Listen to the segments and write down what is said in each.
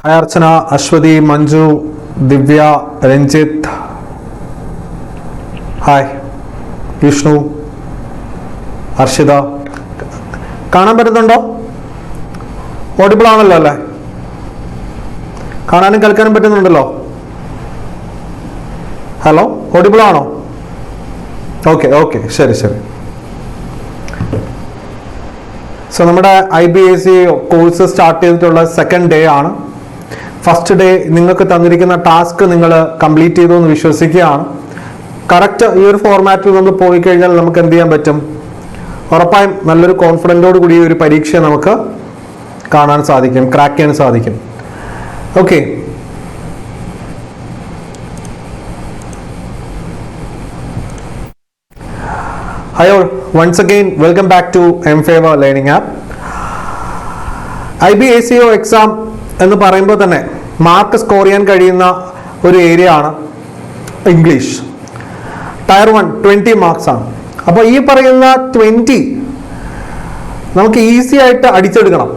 Hi Archana, Ashwati, Manju, Divya, Ranjit. Hi, Vishnu, Arshida. കാണാൻ പറ്റുന്നുണ്ടോ? Audible ആണല്ലോ അല്ലേ? കാണാനും കേൾക്കാനും പറ്റുന്നുണ്ടല്ലോ? ഹലോ, ഓഡിബിൾ ആണോ? ഓക്കെ ശരി. സോ നമ്മുടെ IBAC കോഴ്സ് സ്റ്റാർട്ട് ചെയ്തിട്ടുള്ള സെക്കൻഡ് ഡേ ആണ്. ഫസ്റ്റ് ഡേ നിങ്ങൾക്ക് തന്നിരിക്കുന്ന ടാസ്ക് നിങ്ങൾ കംപ്ലീറ്റ് ചെയ്തു എന്ന് വിശ്വസിക്കുകയാണ്. കറക്റ്റ് ഈ ഒരു ഫോർമാറ്റിൽ നമ്മൾ പോയി കഴിഞ്ഞാൽ നമുക്ക് എന്ത് ചെയ്യാൻ പറ്റും? ഉറപ്പായും നല്ലൊരു കോൺഫിഡൻറ്റോട് കൂടി ഒരു പരീക്ഷ നമുക്ക് കാണാൻ സാധിക്കും, ക്രാക്ക് ചെയ്യാൻ സാധിക്കും. Okay, hi all, once again welcome back to mFavor learning app. IBACO exam എന്ന് പറയുമ്പോൾ തന്നെ മാർക്ക് സ്കോർ ചെയ്യാൻ കഴിയുന്ന ഒരു ഏരിയ ആണ് ഇംഗ്ലീഷ്. ടയർ 1 20 മാർക്സ് ആണ്. അപ്പോൾ ഈ പറയുന്ന 20 നമുക്ക് ഈസി ആയിട്ട് അടിച്ചെടുക്കണം.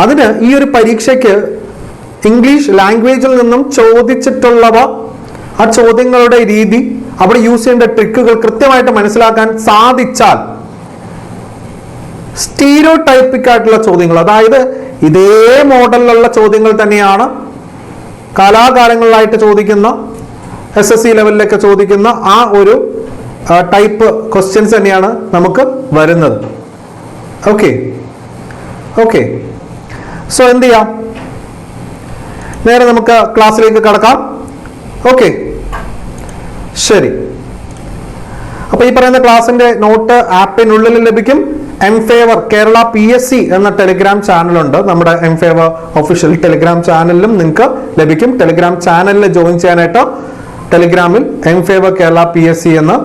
അതിന് ഈ ഒരു പരീക്ഷയ്ക്ക് ഇംഗ്ലീഷ് ലാംഗ്വേജിൽ നിന്നും ചോദിച്ചിട്ടുള്ളവ, ആ ചോദ്യങ്ങളുടെ രീതി, അവിടെ യൂസ് ചെയ്യേണ്ട ട്രിക്കുകൾ കൃത്യമായിട്ട് മനസ്സിലാക്കാൻ സാധിച്ചാൽ സ്റ്റീരിയോടൈപ്പിക് ആയിട്ടുള്ള ചോദ്യങ്ങൾ, അതായത് ഇതേ മോഡലിലുള്ള ചോദ്യങ്ങൾ തന്നെയാണ് കാലാകാലങ്ങളിലായിട്ട് ചോദിക്കുന്ന SSC ലെവലിലൊക്കെ ചോദിക്കുന്ന ആ ഒരു ടൈപ്പ് ക്വസ്റ്റ്യൻസ് തന്നെയാണ് നമുക്ക് വരുന്നത്. ഓക്കെ സോ എന്ത് ചെയ്യാം, നേരെ നമുക്ക് ക്ലാസ്സിലേക്ക് കടക്കാം. ഓക്കെ ശരി. അപ്പൊ ഈ പറയുന്ന ക്ലാസ്സിന്റെ നോട്ട് ആപ്പിനുള്ളിൽ ലഭിക്കും. mFavor കേരള PSC എന്ന ടെലിഗ്രാം ചാനലുണ്ട്. നമ്മുടെ mFavor ഒഫീഷ്യൽ ടെലിഗ്രാം ചാനലിലും നിങ്ങൾക്ക് ലഭിക്കും. ടെലിഗ്രാം ചാനലിൽ ജോയിൻ ചെയ്യാനായിട്ട് ടെലിഗ്രാമിൽ mFavor കേരള PSC എന്ന്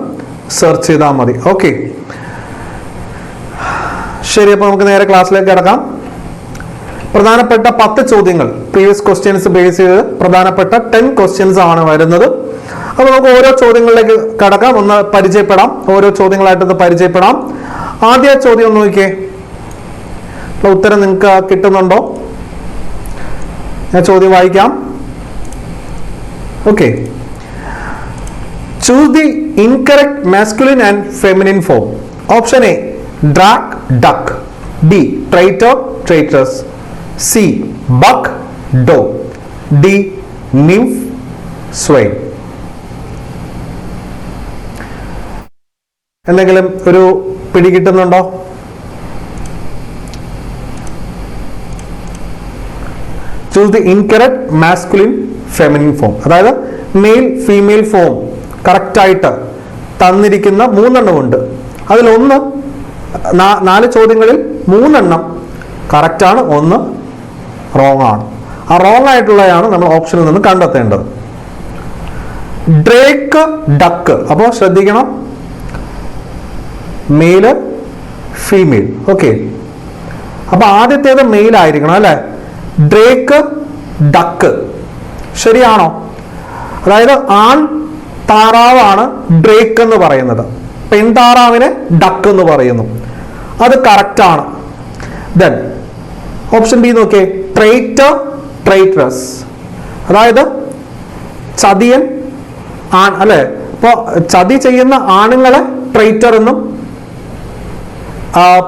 സെർച്ച് ചെയ്താൽ മതി. ഓക്കെ ശരി. അപ്പൊ നമുക്ക് നേരെ ക്ലാസ്സിലേക്ക് കിടക്കാം. പ്രധാനപ്പെട്ട 10 ചോദ്യങ്ങൾ, പ്രീവിയസ് ക്വസ്റ്റ്യൻസ് ബേസ് ചെയ്ത് പ്രധാനപ്പെട്ട 10 ക്വസ്റ്റ്യൻസ് ആണ് വരുന്നത്. അപ്പോൾ നമുക്ക് ഓരോ ചോദ്യങ്ങളിലേക്ക് കടക്കാം, ഒന്ന് പരിചയപ്പെടാം. ഓരോ ചോദ്യങ്ങളായിട്ടൊന്ന് പരിചയപ്പെടാം. ആദ്യ ചോദ്യം ഒന്ന് നോക്കിയേ, ഉത്തരം നിങ്ങൾക്ക് കിട്ടുന്നുണ്ടോ? ഞാൻ ചോദ്യം വായിക്കാം. Okay, choose the incorrect masculine and feminine form. Option A drake duck, B traitor traitress, C buck doe, D nymph swain. എന്തെങ്കിലും ഒരു പിടി കിട്ടുന്നുണ്ടോ? Choose the incorrect masculine feminine form, അതായത് മെയിൽ ഫീമെയിൽ ഫോം കറക്റ്റ് ആയിട്ട് തന്നിരിക്കുന്ന 3 എണ്ണം ഉണ്ട്. അതിലൊന്ന് 4 ചോദ്യങ്ങളിൽ 3 എണ്ണം കറക്റ്റ് ആണ്, 1 റോങ് ആണ്. ആ റോങ് ആയിട്ടുള്ളതാണ് നമ്മൾ ഓപ്ഷനിൽ നിന്ന് കണ്ടെത്തേണ്ടത്. ഡ്രേക്ക് ഡക്ക്, അപ്പോൾ ശ്രദ്ധിക്കണം, മെയില് ഫീമെയിൽ. ഓക്കെ, അപ്പൊ ആദ്യത്തേത് മെയിൽ ആയിരിക്കണം അല്ലെ? ഡ്രേക്ക് ഡക്ക് ശരിയാണോ? അതായത് ആൺ താറാവാണ് ഡ്രേക്ക് എന്ന് പറയുന്നത്, പെൺ താറാവിനെ ഡക്ക് എന്ന് പറയുന്നു. അത് കറക്റ്റ് ആണ്. ദെൻ ഓപ്ഷൻ ബി നോക്കിയേ, ട്രൈറ്റർ ട്രൈറ്ററസ്, അതായത് ചതിയൻ ആൺ അല്ലെ? ഇപ്പൊ ചതി ചെയ്യുന്ന ആണുങ്ങളെ ട്രൈറ്റർ എന്നും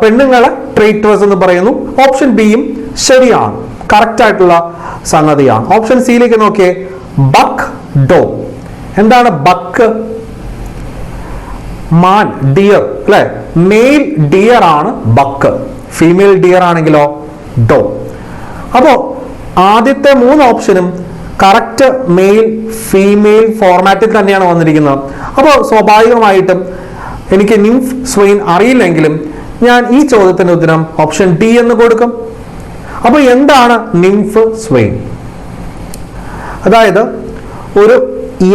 പെണ്ണുങ്ങളെ ട്രൈറ്റേഴ്സ് എന്ന് പറയുന്നു. ഓപ്ഷൻ ബിയും ശരിയാണ്, കറക്റ്റ് ആയിട്ടുള്ള സംഗതിയാണ്. ഓപ്ഷൻ സിയിലേക്ക് നോക്കിയേ, ബക്ക് ഡോ. എന്താണ് ബക്ക്? മാൻ, ഡിയർ അല്ലെ? മെയിൽ ഡിയർ ആണ് ബക്ക്, ഫീമെയിൽ ഡിയർ ആണെങ്കിലോ ഡോ. അപ്പോ ആദ്യത്തെ 3 ഓപ്ഷനും കറക്റ്റ് മെയിൽ ഫീമെയിൽ ഫോർമാറ്റിൽ തന്നെയാണ് വന്നിരിക്കുന്നത്. അപ്പോൾ സ്വാഭാവികമായിട്ടും എനിക്ക് നിംഫ് സ്വൈൻ അറിയില്ലെങ്കിലും ഞാൻ ഈ ചോദ്യത്തിന്റെ ഉത്തരം ഓപ്ഷൻ ഡി എന്ന് കൊടുക്കും. അപ്പൊ എന്താണ് നിംഫ് സ്വൈൻ? അതായത് ഒരു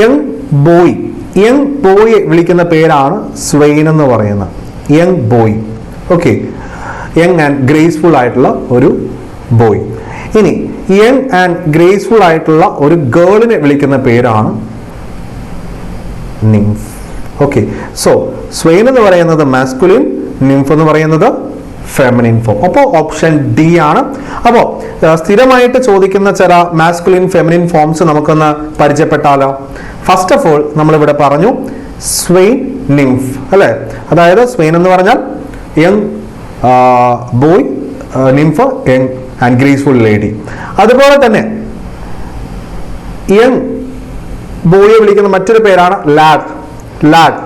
യങ് ബോയ് വിളിക്കുന്ന പേരാണ് സ്വൈൻ എന്ന് പറയുന്നത്. Young boy, okay, young and graceful ആയിട്ടുള്ള ഒരു ബോയ്. ഇനി യങ് ആൻഡ് ഗ്രേസ്ഫുൾ ആയിട്ടുള്ള ഒരു ഗേളിനെ വിളിക്കുന്ന പേരാണ് നിംഫ്. ഓക്കെ, സോ സ്വൈൻ എന്ന് പറയുന്നത് മാസ്കുലിൻ, നിംഫ് എന്ന് പറയുന്നത് ഫെമിനിൻ ഫോം. അപ്പോൾ ഓപ്ഷൻ ഡി ആണ്. അപ്പോൾ സ്ഥിരമായിട്ട് ചോദിക്കുന്ന ചില മാസ്കുലിൻ ഫെമിനിൻ ഫോംസ് നമുക്കൊന്ന് പരിചയപ്പെട്ടാലോ? ഫസ്റ്റ് ഓഫ് ഓൾ നമ്മളിവിടെ പറഞ്ഞു സ്വെയിൻ, നിംഫ് അല്ലേ? അതായത് സ്വെയിൻ എന്ന് പറഞ്ഞാൽ young boy, nymph young and graceful lady. അതുപോലെ തന്നെ യങ് ബോയെ വിളിക്കുന്ന മറ്റൊരു പേരാണ് ലാഡ്. ലാഡ്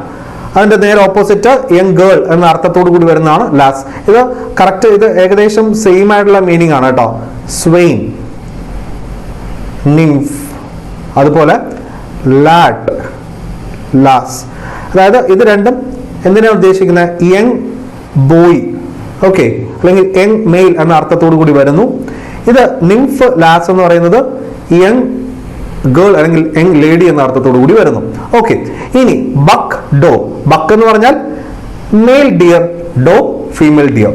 അതിന്റെ നേരെ ഓപ്പോസിറ്റ് യങ് ഗേൾ എന്ന അർത്ഥത്തോടു കൂടി വരുന്നതാണ് ലാസ്. ഇത് കറക്റ്റ്, ഇത് ഏകദേശം സെയിം ആയിട്ടുള്ള മീനിങ് ആണ് കേട്ടോ. സ്വെയിൻ, നിംഫ്, അതുപോലെ ലാഡ്, ലാസ്. അതായത് ഇത് രണ്ടും എന്തിനാണ് ഉദ്ദേശിക്കുന്നത്? യങ് ബോയ്, ഓക്കെ, അല്ലെങ്കിൽ യങ് മെയിൽ എന്ന അർത്ഥത്തോടു കൂടി വരുന്നു. ഇത് നിംഫ്, ലാസ് എന്ന് പറയുന്നത് യങ് ഗേൾ അല്ലെങ്കിൽ യങ് ലേഡി എന്ന അർത്ഥത്തോടു കൂടി വരുന്നു. ഓക്കെ, ഇനി ബക്ക്, ഡോ. ബക്ക് എന്ന് പറഞ്ഞാൽ മെയിൽ ഡിയർ, ഡോ ഫീമെയിൽ ഡിയർ.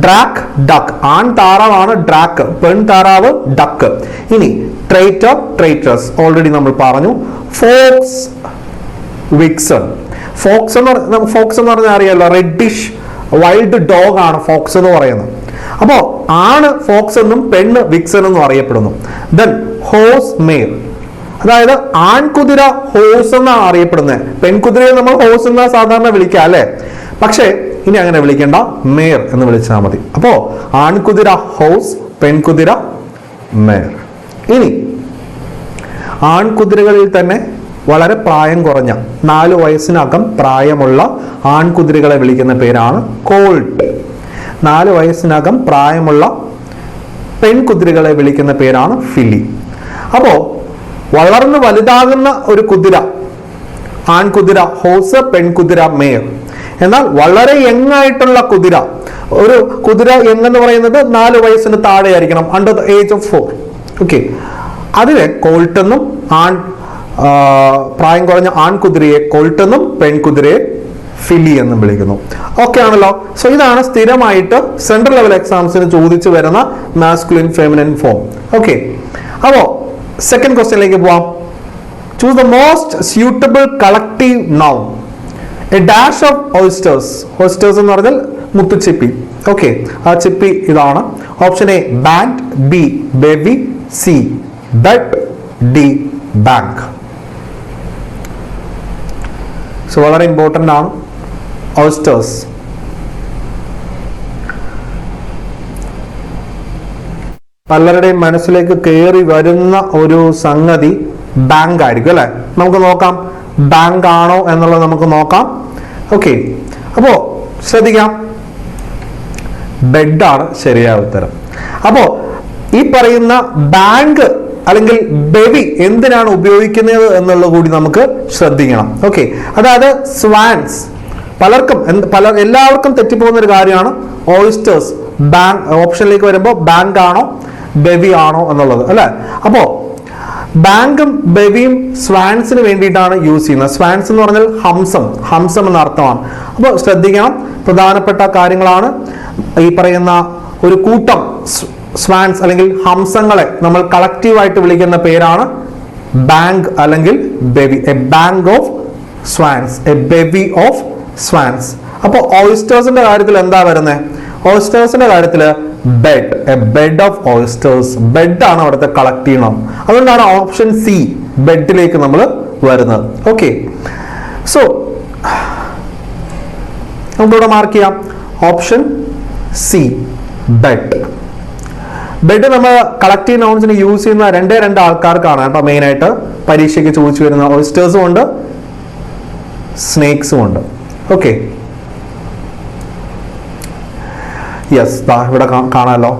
Drake, duck. ആൺ താറാവാണ് ഡ്രാക്ക്, പെൺ താറാവ് ഡക്ക്. ഇനി ട്രൈറ്റർ, ട്രൈറ്റേഴ്സ് ഓൾറെഡി നമ്മൾ പറഞ്ഞു. Fox, vixen. ഫോക്സ് എന്ന് പറഞ്ഞാൽ അറിയാലോ, റെഡിഷ് വൈൽഡ് ഡോഗ് ആണ് ഫോക്സ് എന്ന് പറയുന്നത്. അപ്പോൾ ആണ് ഫോക്സ് എന്നും പെണ്ണ് വിക്സൺ എന്നും അറിയപ്പെടുന്നു. ദെൻ ഹോസ്, മെയിൽ. അതായത് ആൺകുതിര ഹോസ് എന്നാണ് അറിയപ്പെടുന്നത്. പെൺകുതിരയെ നമ്മൾ ഹോസ് എന്നാ സാധാരണ വിളിക്കുക അല്ലെ? പക്ഷേ ഇനി അങ്ങനെ വിളിക്കേണ്ട, മേർ എന്ന് വിളിച്ചാൽ മതി. അപ്പോ ആൺകുതിര ഹോസ്, പെൺകുതിര മേർ. ഇനി ആൺകുതിരകളിൽ തന്നെ വളരെ പ്രായം കുറഞ്ഞ 4 വയസ്സിനകം പ്രായമുള്ള ആൺകുതിരകളെ വിളിക്കുന്ന പേരാണ് കോൾട്ട്. 4 വയസ്സിനകം പ്രായമുള്ള പെൺകുതിരകളെ വിളിക്കുന്ന പേരാണ് ഫിലി. അപ്പോ വളർന്ന് വലുതാകുന്ന ഒരു കുതിര ആൺകുതിര ഹോസ്, പെൺകുതിര മേർ. എന്നാൽ വളരെ യങ് ആയിട്ടുള്ള കുതിര, ഒരു കുതിര യങ് എന്ന് പറയുന്നത് 4 വയസ്സിന് താഴെ ആയിരിക്കണം, under the age of 4. Okay, അതിനെ കോൾട്ട് എന്നും, പ്രായം കുറഞ്ഞ ആൺകുതിരയെ കോൾട്ട് എന്നും പെൺകുതിരയെ ഫിലി എന്നും വിളിക്കുന്നു. ഓക്കെ ആണല്ലോ? സോ ഇതാണ് സ്ഥിരമായിട്ട് സെൻട്രൽ ലെവൽ എക്സാംസിന് ചോദിച്ചു വരുന്ന മാസ്കുലിൻ ഫെമിനിൻ ഫോം. ഓക്കെ, അപ്പോ സെക്കൻഡ് ക്വസ്റ്റ്യനിലേക്ക് പോവാം. Choose the most suitable collective noun. A dash of oysters. Oysters എന്ന് പറഞ്ഞാൽ മുത്തുച്ചിപ്പി. ഓക്കെ, ആ ചിപ്പി ഇതാണ്. Option A band, B baby, C bed, D bank. So വളരെ ഇമ്പോർട്ടൻ്റ് ആണ് ഓയിസ്റ്റേഴ്സ്. പലരുടെയും മനസ്സിലേക്ക് കയറി വരുന്ന ഒരു സംഗതി ബാങ്ക് ആയിരിക്കും അല്ലെ? നമുക്ക് നോക്കാം ബാങ്ക് ആണോ എന്നുള്ളത് നമുക്ക് നോക്കാം. ഓക്കെ, അപ്പോ ശ്രദ്ധിക്കാം, ബെഡാണ് ശരിയായ ഉത്തരം. അപ്പോ ഈ പറയുന്ന ബാങ്ക് അല്ലെങ്കിൽ ബെബി എന്തിനാണ് ഉപയോഗിക്കുന്നത് എന്നുള്ളത് കൂടി നമുക്ക് ശ്രദ്ധിക്കണം. ഓക്കെ, അതായത് സ്വാൻസ് എല്ലാവർക്കും തെറ്റിപ്പോകുന്ന ഒരു കാര്യമാണ് ഓയിസ്റ്റേഴ്സ്. ബാങ്ക് ഓപ്ഷനിലേക്ക് വരുമ്പോൾ ബാങ്ക് ആണോ ബെബി ആണോ എന്നുള്ളത് അല്ലെ? അപ്പോ ബാങ്കും ബെബിയും സ്വാൻസിന് വേണ്ടിയിട്ടാണ് യൂസ് ചെയ്യുന്നത്. സ്വാൻസ് എന്ന് പറഞ്ഞാൽ ഹംസം എന്ന അർത്ഥമാണ്. അപ്പോൾ ശ്രദ്ധിക്കണം, പ്രധാനപ്പെട്ട കാര്യങ്ങളാണ്. ഈ പറയുന്ന ഒരു കൂട്ടം സ്വാൻസ് അല്ലെങ്കിൽ ഹംസങ്ങളെ നമ്മൾ കളക്റ്റീവായിട്ട് വിളിക്കുന്ന പേരാണ് ബാങ്ക് അല്ലെങ്കിൽ bevy. A bank of swans, a bevy of swans. അപ്പോൾ ഓയിസ്റ്റേഴ്സിന്റെ കാര്യത്തിൽ എന്താ വരുന്നത്? ഓയിസ്റ്റേഴ്സിന്റെ കാര്യത്തിൽ bed, a bed of oysters. Bed ആണ് അവിടുത്തെ കളക്റ്റീവ് നൗൺ. അതുകൊണ്ടാണ് ഓപ്ഷൻ സി ബെഡിലേക്ക് നമ്മൾ വരുന്നത്. ഓക്കെ, സോ നമുക്കിവിടെ മാർക്ക് ചെയ്യാം ഓപ്ഷൻ സി ബെഡ്. ബെഡ് നമ്മൾ കളക്റ്റീവ് നൗൺസിന് യൂസ് ചെയ്യുന്ന രണ്ട് ആൾക്കാർക്കാണ് കേട്ടോ മെയിൻ ആയിട്ട് പരീക്ഷയ്ക്ക് ചോദിച്ചു വരുന്ന. ഓയിസ്റ്റേഴ്സും ഉണ്ട്, സ്നേക്സും ഉണ്ട്. ഓക്കെ, യെസ്, ഇവിടെ കാണാമല്ലോ,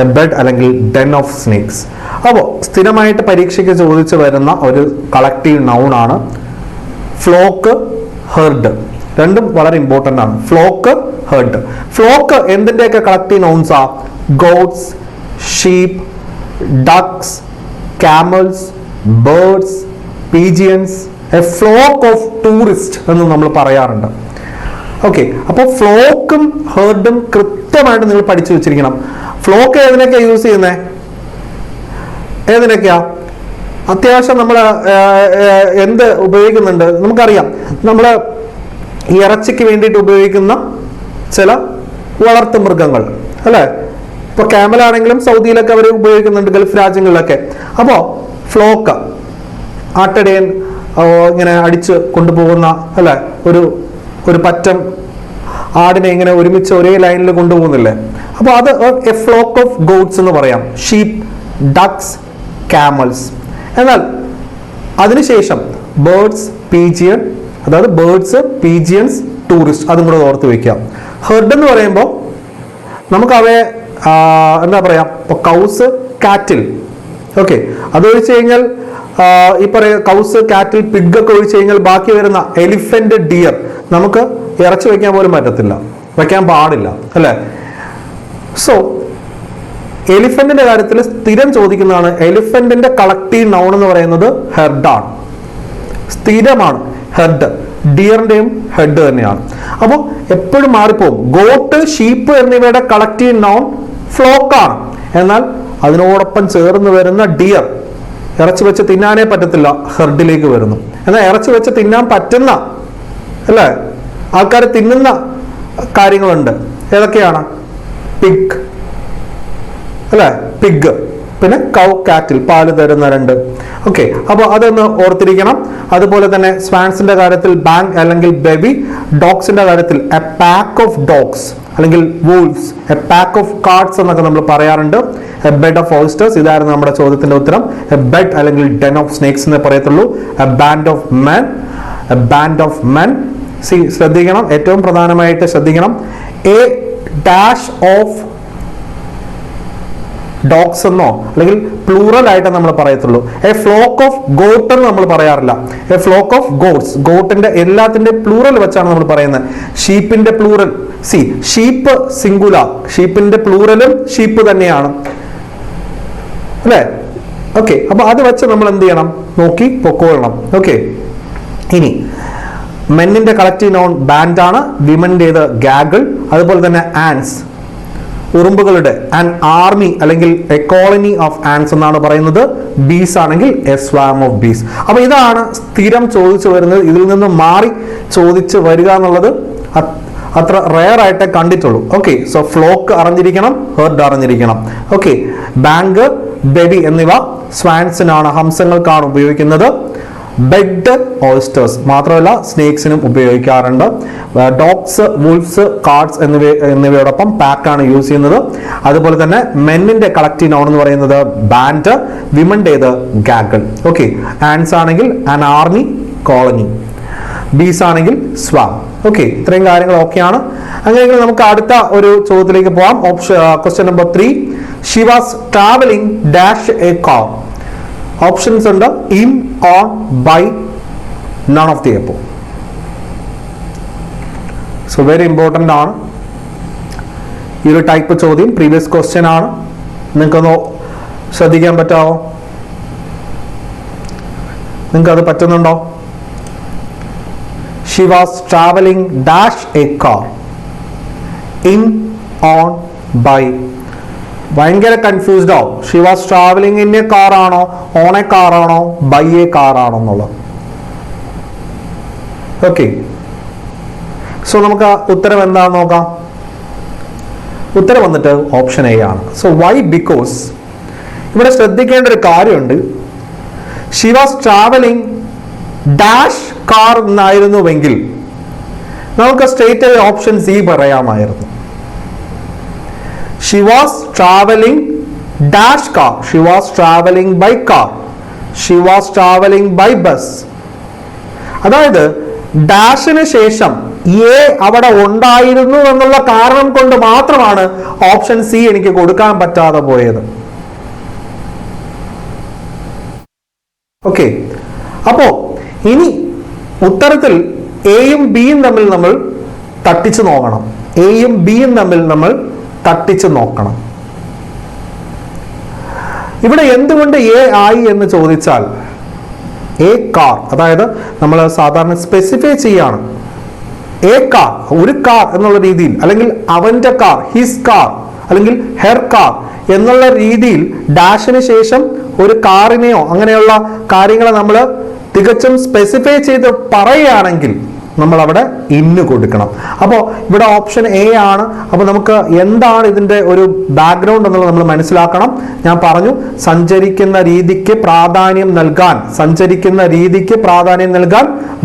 എ ബെഡ് അല്ലെങ്കിൽ ഡെൻ ഓഫ് സ്നേക്സ്. അപ്പോൾ സ്ഥിരമായിട്ട് പരീക്ഷയ്ക്ക് ചോദിച്ചു വരുന്ന ഒരു കളക്റ്റീവ് നൗൺ ആണ് ഫ്ലോക്ക്, ഹെർഡ്. രണ്ടും വളരെ ഇമ്പോർട്ടൻ്റ് ആണ്. Flock, herd. ഫ്ലോക്ക് എന്തിൻ്റെയൊക്കെ കളക്റ്റീവ് നൗൺസ് ആ? Goats, sheep, ducks, camels, birds, pigeons, a flock of tourists എന്ന് നമ്മൾ പറയാറുണ്ട്. ഓക്കെ, അപ്പോൾ ഫ്ലോക്കും ഹെർഡും കൃത്യമായിട്ട് നിങ്ങൾ പഠിച്ചു വെച്ചിരിക്കണം. ഫ്ലോക്ക് ഏതിനൊക്കെയാ യൂസ് ചെയ്യുന്നത്? ഏതിനൊക്കെയാ അത്യാവശ്യം നമ്മൾ എന്ത് ഉപയോഗിക്കുന്നുണ്ട് നമുക്കറിയാം. നമ്മൾ ഇറച്ചിക്ക് വേണ്ടിയിട്ട് ഉപയോഗിക്കുന്ന ചില വളർത്തു മൃഗങ്ങൾ അല്ലെ. ഇപ്പൊ ക്യാമലാണെങ്കിലും സൗദിയിലൊക്കെ അവർ ഉപയോഗിക്കുന്നുണ്ട്, ഗൾഫ് രാജ്യങ്ങളിലൊക്കെ. അപ്പോ ഫ്ലോക്ക്, ആട്ടിടയൻ ഇങ്ങനെ അടിച്ച് കൊണ്ടുപോകുന്ന അല്ലെ, ഒരു പറ്റം ആടിനെ ഇങ്ങനെ ഒരുമിച്ച് ഒരേ ലൈനിൽ കൊണ്ടുപോകുന്നില്ലേ, അപ്പൊ അത് എ ഫ്ലോക്ക് ഓഫ് ഗോട്ട്സ് എന്ന് പറയാം. Sheep, ducts, camel's. എന്നാൽ അതിനുശേഷം ബേർഡ്സ്, പീജിയൻ, അതായത് ബേർഡ്സ്, പീജിയൻസ്, ടൂറിസ്റ്റ്, അതും കൂടെ ഓർത്ത് വയ്ക്കാം. ഹെർഡ് എന്ന് പറയുമ്പോൾ നമുക്ക് അവയെ എന്താ പറയാ, ഇപ്പൊ കൗസ്, കാറ്റിൽ, ഓക്കെ, അതൊഴിച്ച് കഴിഞ്ഞാൽ ഈ പറയുക കൗസ്, കാറ്റിൽ, പിഗ് ഒക്കെ ഒഴിച്ച് കഴിഞ്ഞാൽ ബാക്കി വരുന്ന എലിഫന്റ്, ഡിയർ നമുക്ക് ഇറച്ചി വെക്കാൻ പോലും പറ്റത്തില്ല, വെക്കാൻ പാടില്ല അല്ലെ. സോ എലിഫന്റിന്റെ കാര്യത്തിൽ സ്ഥിരം ചോദിക്കുന്നതാണ്. എലിഫന്റിന്റെ കളക്റ്റീവ് നൗൺ എന്ന് പറയുന്നത് ഹെർഡാണ്, സ്ഥിരമാണ് ഹെഡ്. ഡിയറിന്റെയും ഹെഡ് തന്നെയാണ്. അപ്പോൾ എപ്പോഴും മാറിപ്പോകും. ഗോട്ട്, ഷീപ്പ് എന്നിവയുടെ കളക്റ്റീവ് നൗൺ ഫ്ലോക്കാണ്. എന്നാൽ അതിനോടൊപ്പം ചേർന്ന് വരുന്ന ഡിയർ, ഇറച്ചി വെച്ച് തിന്നാനേ പറ്റത്തില്ല, ഹെർഡിലേക്ക് വരുന്നു. എന്നാൽ ഇറച്ചി വെച്ച് തിന്നാൻ പറ്റുന്ന അല്ലേ, ആൾക്കാർ തിന്നുന്ന കാര്യങ്ങളുണ്ട്. ഏതൊക്കെയാണ്? പിഗ് അല്ലെ, പിഗ്, പിന്നെ കൗ, കാറ്റിൽ, പാല് തരുന്ന രണ്ട്. ഓക്കെ, അപ്പോൾ അതൊന്ന് ഓർത്തിരിക്കണം. അതുപോലെ തന്നെ സ്വാൻസിന്റെ കാര്യത്തിൽ ബാങ്ക് അല്ലെങ്കിൽ ബേബി, ഡോഗ്സിന്റെ കാര്യത്തിൽ എ പാക്ക് ഓഫ് ഡോഗ്സ് അല്ലെങ്കിൽ wolfs, a pack of cards എന്നൊക്കെ നമ്മൾ പറയാറുണ്ട്. എ ബെഡ് ഓഫ് ഓയിസ്റ്റേഴ്സ്, ഇതായിരുന്നു നമ്മുടെ ചോദ്യത്തിന്റെ ഉത്തരം. എ ബെഡ് അല്ലെങ്കിൽ ഡെൻ ഓഫ് സ്നേക്സ് എന്ന് പറയത്തുള്ളൂ. A band of men, A band of men. ശ്രദ്ധിക്കണം, ഏറ്റവും പ്രധാനമായിട്ട് ശ്രദ്ധിക്കണം, എ ഡാഷ് ഓഫ് ഡോഗ്സ് എന്നോ അല്ലെങ്കിൽ പ്ലൂറൽ ആയിട്ട് നമ്മൾ പറയത്തുള്ളൂ. എ ഫ്ലോക്ക് ഓഫ് ഗോട്ട് എന്ന് നമ്മൾ പറയാറില്ല. എ ഫ്ലോക്ക് ഓഫ് ഗോട്ട്സ്, ഗോട്ടിന്റെ എല്ലാത്തിന്റെ പ്ലൂറൽ വെച്ചാണ് നമ്മൾ പറയുന്നത്. ഷീപ്പിന്റെ പ്ലൂറൽ, ഷീപ്പ് സിംഗുലാർ, ഷീപ്പിന്റെ പ്ലൂറലും ഷീപ്പ് തന്നെയാണ് അല്ലേ. ഓക്കെ, അപ്പൊ അത് വെച്ച് നമ്മൾ എന്ത് ചെയ്യണം, നോക്കി പൊക്കോളണം. ഓക്കെ, ഇനി മെന്നിന്റെ കളക്റ്റീവ് നൗൺ ബാൻഡ് ആണ്, വിമന്റേത് ഗാഗിൾ. അതുപോലെ തന്നെ ആൻസ്, ഉറുമ്പുകളുടെ ആൻ ആർമി അല്ലെങ്കിൽ എ കോളനി ഓഫ് ആൻസ് എന്നാണ് പറയുന്നത്. ബീസ് ആണെങ്കിൽ എ സ്വാം ഓഫ് ബീസ്. അപ്പൊ ഇതാണ് സ്ഥിരം ചോദിച്ചു വരുന്നത്. ഇതിൽ നിന്ന് മാറി ചോദിച്ചു വരിക എന്നുള്ളത് അത്ര റെയർ ആയിട്ടേ കണ്ടിട്ടുള്ളൂ. ഓക്കെ, സോ ഫ്ലോക്ക് അറിഞ്ഞിരിക്കണം, ഹെർഡ് അറിഞ്ഞിരിക്കണം. ഓക്കെ, ബാങ്ക്, ബേബി എന്നിവ സ്വാൻസിനാണ്, ഹംസങ്ങൾക്കാണ് ഉപയോഗിക്കുന്നത്. ബെഡ് ഓയിസ്റ്റേഴ്സ് മാത്രമല്ല സ്നേക്സിനും ഉപയോഗിക്കാറുണ്ട്. ഡോഗ്സ്, വൂൾഫ്സ്, കാർഡ്സ് എന്നിവയോടൊപ്പം പാക്കാണ് യൂസ് ചെയ്യുന്നത്. അതുപോലെ തന്നെ മെന്നിന്റെ കളക്റ്റീവ് നൗൺ എന്ന് പറയുന്നത് ബാൻഡ്, വിമന്റേത് ഗാഗിൾ. ഓക്കെ, ആൻസ് ആണെങ്കിൽ ആൻ ആർമി, കോളനി. ബീസ് ആണെങ്കിൽ സ്വാം. ഓക്കെ, ഇത്രയും കാര്യങ്ങൾ ഓക്കെയാണ്. അങ്ങനെയെങ്കിൽ നമുക്ക് അടുത്ത ഒരു ചോദ്യത്തിലേക്ക് പോവാം. Question number 3. She was travelling dash a car. Options ഉണ്ട്: in, on, by, none of the above. So very important ആണ് ഈ ഒരു ടൈപ്പ് ചോദ്യം. പ്രീവിയസ് ക്വസ്റ്റ്യൻ ആണ്. നിങ്ങൾക്കൊന്ന് ശ്രദ്ധിക്കാൻ പറ്റാവോ? നിങ്ങൾക്ക് അത് പറ്റുന്നുണ്ടോ? She was travelling dash a car. In, on, by. ഭയങ്കര കൺഫ്യൂസ്ഡ് ആവും. She was travelling in a car ആണോ, ഓൺ എ കാർ ആണോ, ബൈ എ കാർ ആണോ എന്നുള്ളത്. ഓക്കെ, സോ നമുക്ക് ഉത്തരം എന്താണെന്ന് നോക്കാം. ഉത്തരം വന്നിട്ട് ഓപ്ഷൻ എ ആണ്. So why? ബിക്കോസ് ഇവിടെ ശ്രദ്ധിക്കേണ്ട ഒരു കാര്യമുണ്ട്. She was travelling dash car എന്നായിരുന്നുവെങ്കിൽ നമുക്ക് സ്ട്രേറ്റ് ഓപ്ഷൻ സി പറയാമായിരുന്നു. She was traveling dash car. She was traveling by car. She was traveling by bus. അതായത് ഡാഷിന് ശേഷം എ അവിടെ ഉണ്ടായിരുന്നു എന്നുള്ള കാരണം കൊണ്ട് മാത്രമാണ് ഓപ്ഷൻ സി എനിക്ക് കൊടുക്കാൻ പറ്റാതെ പോയത്. ഓക്കെ, അപ്പോ ഇനി ഉത്തരത്തിൽ എയും ബിയും തമ്മിൽ നമ്മൾ തട്ടിച്ചു നോക്കണം. എയും ബിയും തമ്മിൽ നമ്മൾ തട്ടിച്ചു നോക്കണം. ഇവിടെ എന്തുകൊണ്ട് എ ആയി എന്ന് ചോദിച്ചാൽ, എ കാർ, അതായത് നമ്മൾ സാധാരണ സ്പെസിഫൈ ചെയ്യാണ്. എ കാർ, ഒരു കാർ എന്നുള്ള രീതിയിൽ, അല്ലെങ്കിൽ അവന്റെ കാർ, ഹിസ് കാർ, അല്ലെങ്കിൽ ഹെർ കാർ എന്നുള്ള രീതിയിൽ ഡാഷിന് ശേഷം ഒരു കാറിനെയോ അങ്ങനെയുള്ള കാര്യങ്ങളെ നമ്മൾ തികച്ചും സ്പെസിഫൈ ചെയ്ത് പറയുകയാണെങ്കിൽ നമ്മൾ അവിടെ ഇന്ന് കൊടുക്കണം. അപ്പോൾ ഇവിടെ ഓപ്ഷൻ എ ആണ്. അപ്പോൾ നമുക്ക് എന്താണ് ഇതിന്റെ ഒരു ബാക്ക്ഗ്രൗണ്ട് എന്നുള്ളത് നമ്മൾ മനസ്സിലാക്കണം. ഞാൻ പറഞ്ഞു, സഞ്ചരിക്കുന്ന രീതിക്ക് പ്രാധാന്യം നൽകാൻ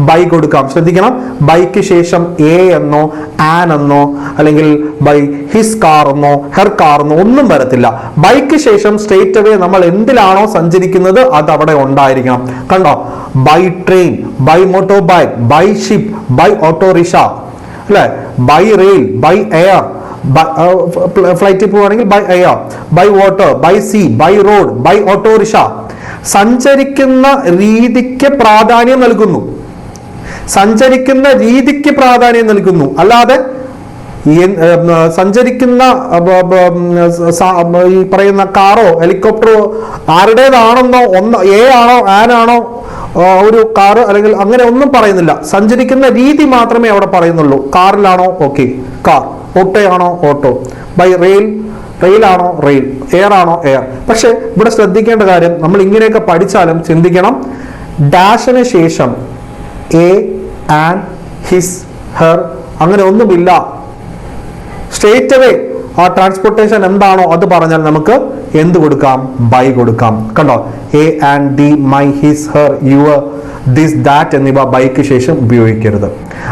ബൈ കൊടുക്കാം. ശ്രദ്ധിക്കണം, ബൈക്ക് ശേഷം എ എന്നോ ആൻ എന്നോ അല്ലെങ്കിൽ ബൈ ഹിസ് കാർ എന്നോ ഹെർ കാർ എന്നോ ഒന്നും വരത്തില്ല. ബൈക്ക് ശേഷം സ്ട്രേറ്റ് അവേ നമ്മൾ എന്തിലാണോ സഞ്ചരിക്കുന്നത് അത് അവിടെ ഉണ്ടായിരിക്കണം. കണ്ടോ, by train, by motor bike, by ship, by autorickshaw, അല്ലെ, ബൈ റെയിൽ, ബൈ എയർ, ഫ്ലൈറ്റിൽ പോവുകയാണെങ്കിൽ by air, by water, by sea, by road, by autorickshaw. സഞ്ചരിക്കുന്ന രീതിക്ക് പ്രാധാന്യം നൽകുന്നു. അല്ലാതെ സഞ്ചരിക്കുന്ന ഈ പറയുന്ന കാറോ ഹെലികോപ്റ്ററോ ആരുടേതാണെന്നോ എ ആണോ ആൻ ആണോ ഒരു കാറ് അല്ലെങ്കിൽ അങ്ങനെ ഒന്നും പറയുന്നില്ല. സഞ്ചരിക്കുന്ന രീതി മാത്രമേ അവിടെ പറയുന്നുള്ളൂ. കാറിലാണോ ഓക്കെ കാർ, ഓട്ടോയാണോ ഓട്ടോ, ബൈ റെയിലാണോ റെയിൽ, എയർ ആണോ എയർ. പക്ഷെ ഇവിടെ ശ്രദ്ധിക്കേണ്ട കാര്യം, നമ്മൾ ഇങ്ങനെയൊക്കെ പഠിച്ചാലും ചിന്തിക്കണം, ഡാഷിന് ശേഷം എ ആൻ ഹിസ് ഹെർ അങ്ങനെ ഒന്നുമില്ല. സ്ട്രേറ്റ് അവേ ആ ട്രാൻസ്പോർട്ടേഷൻ എന്താണോ അത് പറഞ്ഞാൽ നമുക്ക് എന്ത് കൊടുക്കാം? ബൈ കൊടുക്കാം. കണ്ടോ, A and D, my, his, her, your, this, that എന്നിവ ബൈക്ക് ശേഷം ഉപയോഗിക്കരുത്.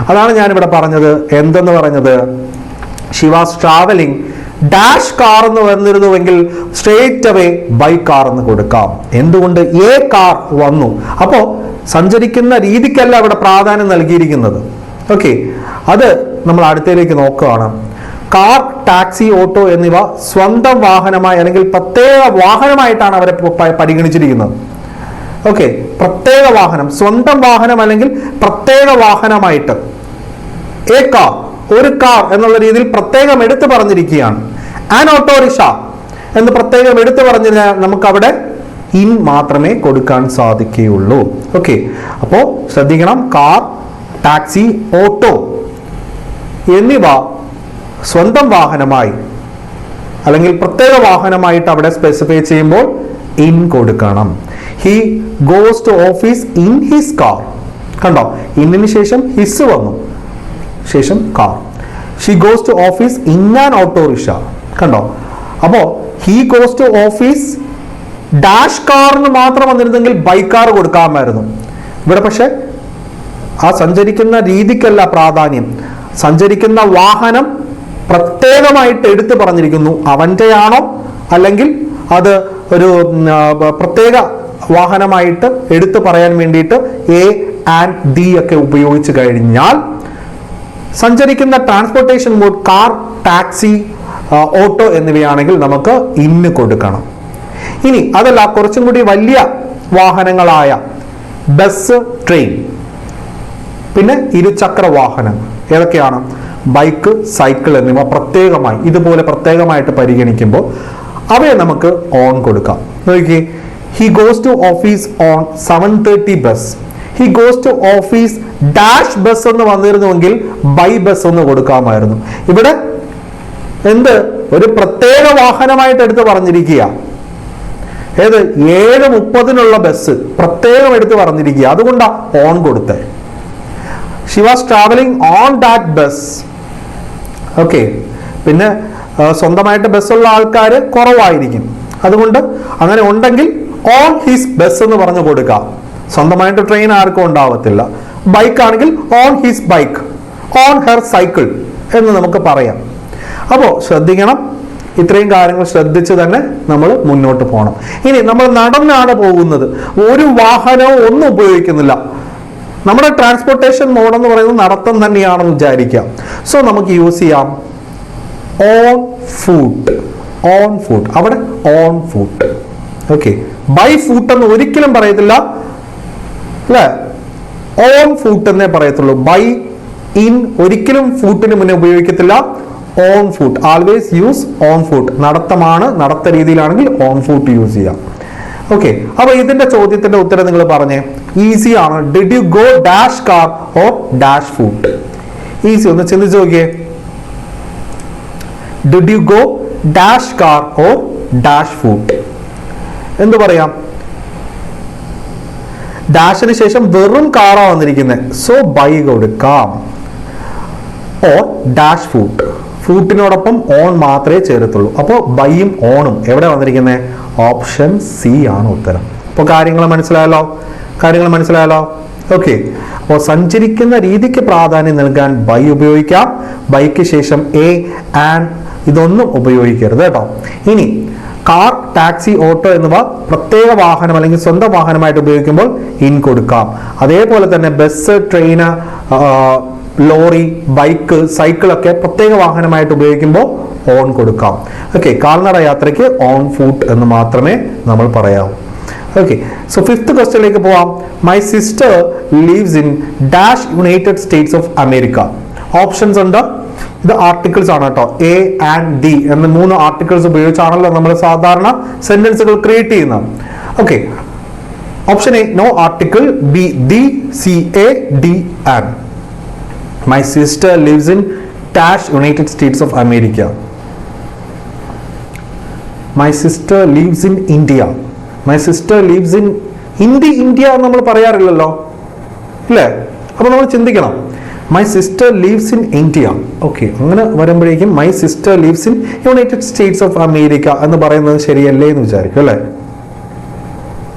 അതാണ് ഞാനിവിടെ പറഞ്ഞത്. എന്തെന്ന് പറഞ്ഞത്, Xi was travelling dash car എന്ന് വന്നിരുന്നുവെങ്കിൽ സ്ട്രേറ്റ് അവേ ബൈ കാർ എന്ന് കൊടുക്കാം. എന്തുകൊണ്ട്? എ കാർ വന്നു. അപ്പോ സഞ്ചരിക്കുന്ന രീതിക്കല്ല അവിടെ പ്രാധാന്യം നൽകിയിരിക്കുന്നത്. ഓക്കെ, അത് നമ്മൾ അടുത്തതിലേക്ക് നോക്കുകയാണ്. കാർ, ടാക്സി, ഓട്ടോ എന്നിവ സ്വന്തം വാഹനമായി അല്ലെങ്കിൽ പ്രത്യേക വാഹനമായിട്ടാണ് അവരെ പരിഗണിച്ചിരിക്കുന്നത്. ഓക്കെ, പ്രത്യേക വാഹനം, സ്വന്തം വാഹനം അല്ലെങ്കിൽ പ്രത്യേക വാഹനമായിട്ട് എ കാർ, ഒരു കാർ എന്നുള്ള രീതിയിൽ പ്രത്യേകം എടുത്തു പറഞ്ഞിരിക്കുകയാണ്. ആൻ ഓട്ടോറിക്ഷ എന്ന് പ്രത്യേകം എടുത്തു പറഞ്ഞാൽ നമുക്ക് അവിടെ ഇൻ മാത്രമേ കൊടുക്കാൻ സാധിക്കുകയുള്ളൂ. ഓക്കെ, അപ്പോ ശ്രദ്ധിക്കണം, കാർ, ടാക്സി, ഓട്ടോ എന്നിവ സ്വന്തം വാഹനമായി അല്ലെങ്കിൽ പ്രത്യേക വാഹനമായിട്ട് അവിടെ സ്പെസിഫൈ ചെയ്യുമ്പോൾ ഇൻ കൊടുക്കണം. He goes to office in his car. കണ്ടോ, ഇന്നിന് ശേഷം ഹിസ് വന്നു, ശേഷം car. She goes to office in an autorickshaw. കണ്ടോ, അപ്പോ he goes to office dash car എന്ന് മാത്രം വന്നിരുന്നെങ്കിൽ ബൈ കാർ കൊടുക്കാമായിരുന്നു. ഇവിടെ പക്ഷെ ആ സഞ്ചരിക്കുന്ന രീതിക്കല്ല പ്രാധാന്യം, സഞ്ചരിക്കുന്ന വാഹനം പ്രത്യേകമായിട്ട് എടുത്തു പറഞ്ഞിരിക്കുന്നു. അവൻ്റെയാണോ അല്ലെങ്കിൽ അത് ഒരു പ്രത്യേക വാഹനമായിട്ട് എടുത്തു പറയാൻ വേണ്ടിയിട്ട് എ ആൻഡ് ഡി ഒക്കെ ഉപയോഗിച്ച് കഴിഞ്ഞാൽ സഞ്ചരിക്കുന്ന transportation mode car, taxi, auto എന്നിവയാണെങ്കിൽ നമുക്ക് ഇന്ന് കൊടുക്കണം. ഇനി അതല്ല, കുറച്ചും കൂടി വലിയ വാഹനങ്ങളായ ബസ്, ട്രെയിൻ, പിന്നെ ഇരുചക്ര വാഹനം ഏതൊക്കെയാണ്? ബൈക്ക്, സൈക്കിൾ എന്നിവ പ്രത്യേകമായി ഇതുപോലെ പ്രത്യേകമായിട്ട് പരിഗണിക്കുമ്പോൾ അവയെ നമുക്ക് ഓൺ കൊടുക്കാം. നോക്കിയേ, he goes to office on 7:30 bus. He goes to office dash bus എന്ന് വന്നിരുന്നുവെങ്കിൽ ബൈ ബസ് എന്ന് കൊടുക്കാമായിരുന്നു. ഇവിടെ എന്ത്, ഒരു പ്രത്യേക വാഹനമായിട്ട് എടുത്ത് പറഞ്ഞിരിക്കുക. ഏത്? 7:30 ബസ് പ്രത്യേകം എടുത്ത് പറഞ്ഞിരിക്കുക. അതുകൊണ്ടാ ഓൺ കൊടുത്തേ. Xi was travelling on that bus. Okay, പിന്നെ സ്വന്തമായിട്ട് ബസ്സുള്ള ആൾക്കാർ കുറവായിരിക്കും. അതുകൊണ്ട് അങ്ങനെ ഉണ്ടെങ്കിൽ ഓൺ ഹിസ് ബസ് എന്ന് പറഞ്ഞു കൊടുക്കാം. സ്വന്തമായിട്ട് ട്രെയിൻ ആർക്കും ഉണ്ടാവത്തില്ല. ബൈക്ക് ആണെങ്കിൽ on his bike, on her cycle എന്ന് നമുക്ക് പറയാം. അപ്പോൾ ശ്രദ്ധിക്കണം, ഇത്രയും കാര്യങ്ങൾ ശ്രദ്ധിച്ച് തന്നെ നമ്മൾ മുന്നോട്ട് പോകണം. ഇനി നമ്മൾ നടന്നാണ് പോകുന്നത്, ഒരു വാഹനവും ഒന്നും ഉപയോഗിക്കുന്നില്ല. നമ്മുടെ ട്രാൻസ്പോർട്ടേഷൻ മോഡ് എന്ന് പറയുന്നത് നടത്തം തന്നെയാണെന്ന് വിചാരിക്കാം. സോ നമുക്ക് യൂസ് ചെയ്യാം ഓൺ ഫുട്ട്. ഓൺ ഫുട്ട്, അവിടെ on foot. Okay, by foot എന്ന് ഒരിക്കലും പറയത്തില്ല, അല്ലേ? ഓൺ ഫുട്ട് എന്നേ പറയത്തുള്ളൂ. ബൈ, ഇൻ ഒരിക്കലും ഫുട്ടിന് മുന്നേ ഉപയോഗിക്കത്തില്ല. On foot, always use on foot. നടത്തമാണ്, നടത്ത രീതിയിലാണെങ്കിൽ ഓൺ ഫുട്ട് യൂസ് ചെയ്യാം. ഓക്കെ, അപ്പൊ ഇതിന്റെ ചോദ്യത്തിന്റെ ഉത്തരം നിങ്ങൾ പറഞ്ഞേ. ഈസി ആണ്. Did you go dash car or dash foot? Easy, ഒന്ന് ചിന്തിച്ചു നോക്കിയേ. Did you go dash car or dash foot? എന്ത് പറയാം? ഡാഷിന് ശേഷം വെറും കാറാ വന്നിരിക്കുന്നത്, സോ ബൈ കൊടുക്കാം. ഓർ ഡാഷ് ഫുഡ്, ഫുഡിനോടൊപ്പം ഓൺ മാത്രമേ ചേരത്തുള്ളൂ. അപ്പോൾ ബൈയും ഓണും എവിടെ വന്നിരിക്കുന്നത്? ഓപ്ഷൻ സി ആണ് ഉത്തരം. അപ്പോൾ കാര്യങ്ങൾ മനസ്സിലായല്ലോ. ഓക്കെ, അപ്പോൾ സഞ്ചരിക്കുന്ന രീതിക്ക് പ്രാധാന്യം നൽകാൻ ബൈ ഉപയോഗിക്കാം. ബൈക്ക് ശേഷം എ, ആൻഡ് ഇതൊന്നും ഉപയോഗിക്കരുത് കേട്ടോ. ഇനി കാർ, ടാക്സി, ഓട്ടോ എന്നിവ പ്രത്യേക വാഹനം അല്ലെങ്കിൽ സ്വന്തം വാഹനമായിട്ട് ഉപയോഗിക്കുമ്പോൾ ഇൻ കൊടുക്കാം. അതേപോലെ തന്നെ ബസ്, ട്രെയിന്, ലോറി, ബൈക്ക്, സൈക്കിളൊക്കെ പ്രത്യേക വാഹനമായിട്ട് ഉപയോഗിക്കുമ്പോൾ ഓൺ കൊടുക്കാം. ഓക്കെ, കാൽനട യാത്രയ്ക്ക് ഓൺ ഫുട്ട് എന്ന് മാത്രമേ നമ്മൾ പറയാവൂ. ഓക്കെ, സോ ഫിഫ്ത്ത് ക്വസ്റ്റ്യനിലേക്ക് പോവാം. My sister lives in dash United States of America. Options ഉണ്ട്. ഇത് ആർട്ടിക്കിൾസ് ആണ് കേട്ടോ. എ ആൻഡ് ഡി എന്ന 3 ആർട്ടിക്കിൾസ് ഉപയോഗിച്ചാണല്ലോ നമ്മൾ സാധാരണ സെന്റൻസുകൾ ക്രിയേറ്റ് ചെയ്യുന്നത്. Okay, option A no article, B the, C a, D and. My sister lives in dash United States of America. My sister lives in India. My sister lives in India എന്ന് നമ്മൾ പറയാറില്ലല്ലോ, ഇല്ലേ? അപ്പൊ നമ്മൾ ചിന്തിക്കണം, my sister lives in India. Okay, അങ്ങനെ വരുമ്പോഴേക്കും my sister lives in United States of America എന്ന് പറയുന്നത് ശരിയല്ലേ എന്ന് വിചാരിക്കും,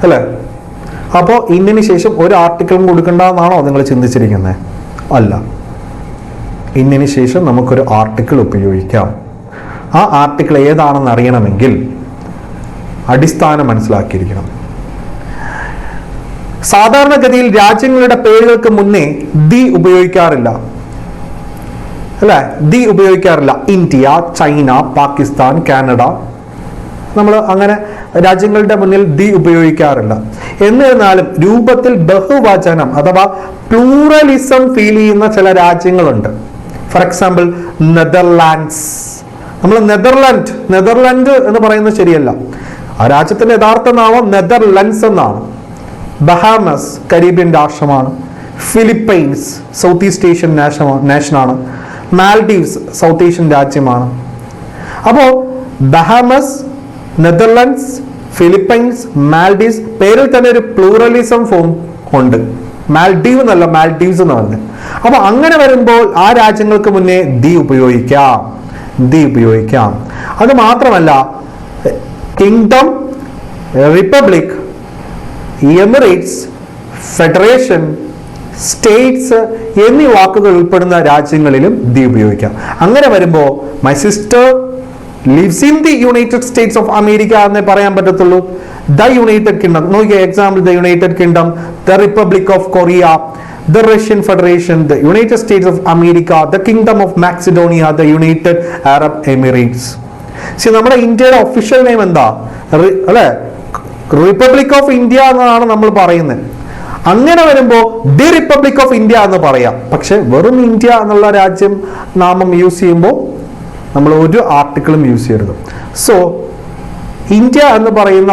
അല്ലേ? അപ്പോൾ ഇന്ത്യന് ശേഷം ഒരു ആർട്ടിക്കിളും കൊടുക്കേണ്ടതെന്നാണോ നിങ്ങൾ ചിന്തിച്ചിരിക്കുന്നത്? അല്ല, ഇന്ത്യന് ശേഷം നമുക്കൊരു ആർട്ടിക്കിൾ ഉപയോഗിക്കാം. ആ ആർട്ടിക്കിൾ ഏതാണെന്ന് അറിയണമെങ്കിൽ അടിസ്ഥാനം മനസ്സിലാക്കിയിരിക്കണം. സാധാരണഗതിയിൽ രാജ്യങ്ങളുടെ പേരുകൾക്ക് മുന്നേ ദി ഉപയോഗിക്കാറില്ല, അല്ലെ? ദി ഉപയോഗിക്കാറില്ല. ഇന്ത്യ, ചൈന, പാകിസ്ഥാൻ, കാനഡ, നമ്മൾ അങ്ങനെ രാജ്യങ്ങളുടെ മുന്നിൽ ദി ഉപയോഗിക്കാറില്ല. എന്നിരുന്നാലും രൂപത്തിൽ ബഹുവചനം അഥവാ പ്ലൂറലിസം ഫീൽ ചെയ്യുന്ന ചില രാജ്യങ്ങളുണ്ട്. For example Netherlands. നമ്മൾ നെതർലാൻഡ് എന്ന് പറയുന്നത് ശരിയല്ല. ആ രാജ്യത്തിന്റെ യഥാർത്ഥ നാമം നെതർലൻഡ്സ് എന്നാണ്. ബഹാമസ് കരീബിയൻ രാഷ്ട്രമാണ്. ഫിലിപ്പൈൻസ് സൗത്ത് ഈസ്റ്റ് ഏഷ്യൻ നാഷനാണ്. മാൽഡീവ്സ് സൗത്ത് ഏഷ്യൻ രാജ്യമാണ്. അപ്പോൾ ബഹാമസ്, നെതർലൻഡ്സ്, ഫിലിപ്പൈൻസ്, മാൽഡീവ്സ് പേരിൽ തന്നെ ഒരു പ്ലൂറലിസം ഫോം ഉണ്ട്. മാൽഡീവ് എന്നല്ല, മാൽഡീവ്സ് എന്ന് പറഞ്ഞത്. അപ്പൊ അങ്ങനെ വരുമ്പോൾ ആ രാജ്യങ്ങൾക്ക് മുന്നേ ദി ഉപയോഗിക്കാം. അത് മാത്രമല്ല kingdom, republic, Emirates, federation, States എന്നീ വാക്കുകൾ ഉൾപ്പെടുന്ന രാജ്യങ്ങളിലും ദി ഉപയോഗിക്കാം. അങ്ങനെ വരുമ്പോൾ my sister lives in the United States of America എന്നേ പറയാൻ പറ്റത്തുള്ളൂ. The United Kingdom, Nokia example, the United Kingdom, the Republic of Korea, the Russian Federation, the United States of America, the Kingdom of Macedonia, the United Arab Emirates. നമ്മുടെ ഇന്ത്യയുടെ official name എന്താ? അല്ലെ, republic of India എന്നാണ് നമ്മൾ പറയുന്നത്. അങ്ങനെ വരുമ്പോൾ the republic of India എന്ന് പറയാം. പക്ഷെ വെറും ഇന്ത്യ എന്നുള്ള രാജ്യം നാമം യൂസ് ചെയ്യുമ്പോൾ നമ്മൾ ഒരു ആർട്ടിക്കിളും യൂസ് ചെയ്യരുത്. സോ ഇന്ത്യ എന്ന് പറയുന്ന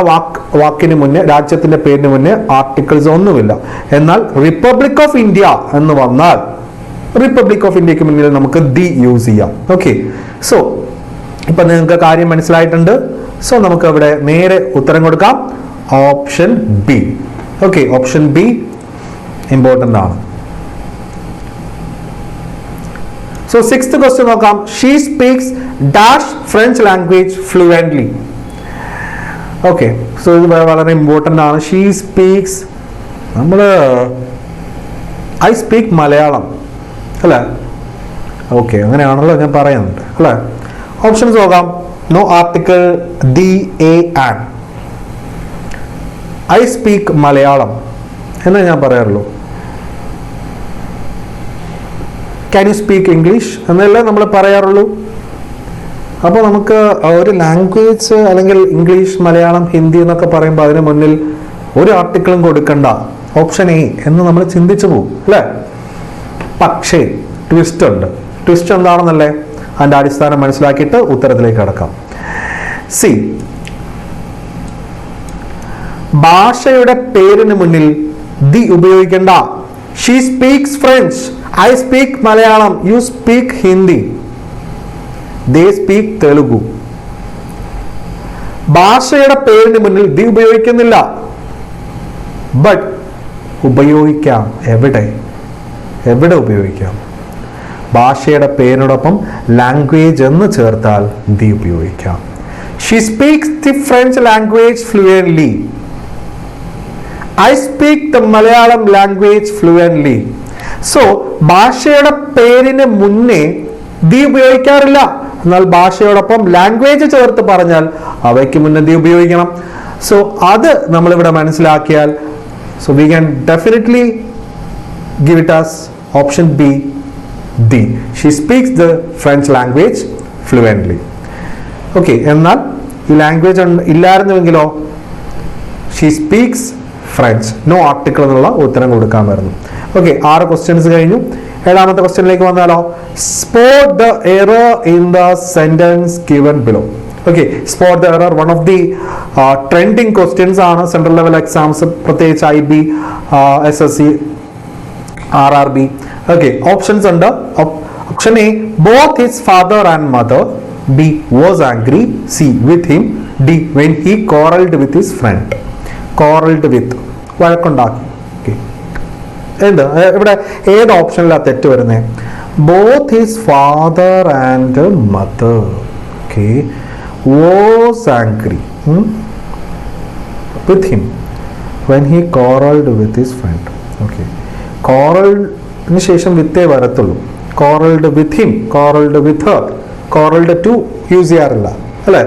വാക്കിന് മുന്നേ, രാജ്യത്തിന്റെ പേരിന് മുന്നേ ആർട്ടിക്കിൾസ് ഒന്നുമില്ല. എന്നാൽ റിപ്പബ്ലിക് ഓഫ് ഇന്ത്യ എന്ന് വന്നാൽ റിപ്പബ്ലിക് ഓഫ് ഇന്ത്യക്ക് മുന്നിൽ നമുക്ക് ദി യൂസ് ചെയ്യാം. ഓക്കെ, സോ ഇപ്പൊ നിങ്ങൾക്ക് കാര്യം മനസ്സിലായിട്ടുണ്ട്. സോ നമുക്ക് ഇവിടെ നേരെ ഉത്തരം കൊടുക്കാം. Option B. Okay, option B important ആണ്. സോ സിക്സ്ത് ക്വസ്റ്റ്യൻ നോക്കാം. She speaks dash French language fluently. Okay, so ഇത് വളരെ ഇമ്പോർട്ടൻ്റ് ആണ്. She speaks, I speak Malayalam അല്ലേ? ഓക്കെ, അങ്ങനെയാണല്ലോ ഞാൻ പറയുന്നുണ്ട് അല്ലേ? ഓപ്ഷൻസ് നോക്കാം. No article, the, a, and. I speak Malayalam എന്നേ ഞാൻ പറയാറുള്ളൂ. ക്യാൻ യു സ്പീക്ക് ഇംഗ്ലീഷ് എന്നല്ലേ നമ്മൾ പറയാറുള്ളൂ. അപ്പോൾ നമുക്ക് ഒരു ലാംഗ്വേജ് അല്ലെങ്കിൽ ഇംഗ്ലീഷ്, മലയാളം, ഹിന്ദി എന്നൊക്കെ പറയുമ്പോൾ അതിന് മുന്നിൽ ഒരു ആർട്ടിക്കിളും കൊടുക്കണ്ട, ഓപ്ഷൻ എ എന്ന് നമ്മൾ ചിന്തിച്ചു പോകും അല്ലേ? പക്ഷേ ട്വിസ്റ്റ് ഉണ്ട്. ട്വിസ്റ്റ് എന്താണെന്നല്ലേ? അതിൻ്റെ അടിസ്ഥാനം മനസ്സിലാക്കിയിട്ട് ഉത്തരത്തിലേക്ക് കടക്കാം. സി, ഭാഷയുടെ പേരിന് മുന്നിൽ ദി ഉപയോഗിക്കേണ്ട. She speaks French, I speak Malayalam, you speak Hindi, they speak Telugu. ഭാഷയുടെ പേരിന് മുന്നിൽ ദി ഉപയോഗിക്കുന്നില്ല. ബട്ട് ഉപയോഗിക്കാം. എവിടെ ഉപയോഗിക്കാം? ഭാഷയുടെ പേരിനോടൊപ്പം ലാംഗ്വേജ് എന്ന് ചേർത്താൽ ദി ഉപയോഗിക്കാം. She speaks the French language fluently. I speak the Malayalam language fluently. So ഭാഷയുടെ പേരിന് മുന്നേ ദി ഉപയോഗിക്കാറില്ല. എന്നാൽ ഭാഷയോടൊപ്പം ലാംഗ്വേജ് ചേർത്ത് പറഞ്ഞാൽ അവയ്ക്ക് മുന്നേ ദി ഉപയോഗിക്കണം. സോ അത് നമ്മളിവിടെ മനസ്സിലാക്കിയാൽ so we can definitely give it as option B, D. She speaks the French language fluently. Okay, എന്നാൽ ഈ ലാംഗ്വേജ് ഇല്ലായിരുന്നുവെങ്കിലോ she speaks French. No article എന്നുള്ള ഉത്തരം കൊടുക്കാൻ വരുന്നു. ഓക്കെ, 6 ക്വസ്റ്റ്യൻസ് കഴിഞ്ഞു. 7ാമത്തെ ക്വസ്റ്റ്യനിലേക്ക് വന്നാലോ? Spot the error in the sentence given below. Okay, spot the error, one of the trending questions ആണ് സെൻട്രൽ ലെവൽ എക്സാംസ്, പ്രത്യേകിച്ച് IB, SSC, RRB. Okay, options ഉണ്ട്. Option A, both his father and mother. B, was angry. C, with him. D, when he quarreled with his friend. Quarreled with, വഴക്കുണ്ടാക്കി. Okay, എന്ത് ഇവിടെ ഏത് ഓപ്ഷനിലാണ് തെറ്റ് വരുന്നത്? Both his father and mother. Okay, was angry with him when he quarreled with his friend. Okay, quarreled ശേഷം വിത്തേ വരത്തുള്ളൂ. Quarreled with him, quarreled with her, quarreled to use ചെയ്യാറില്ല അല്ലേ?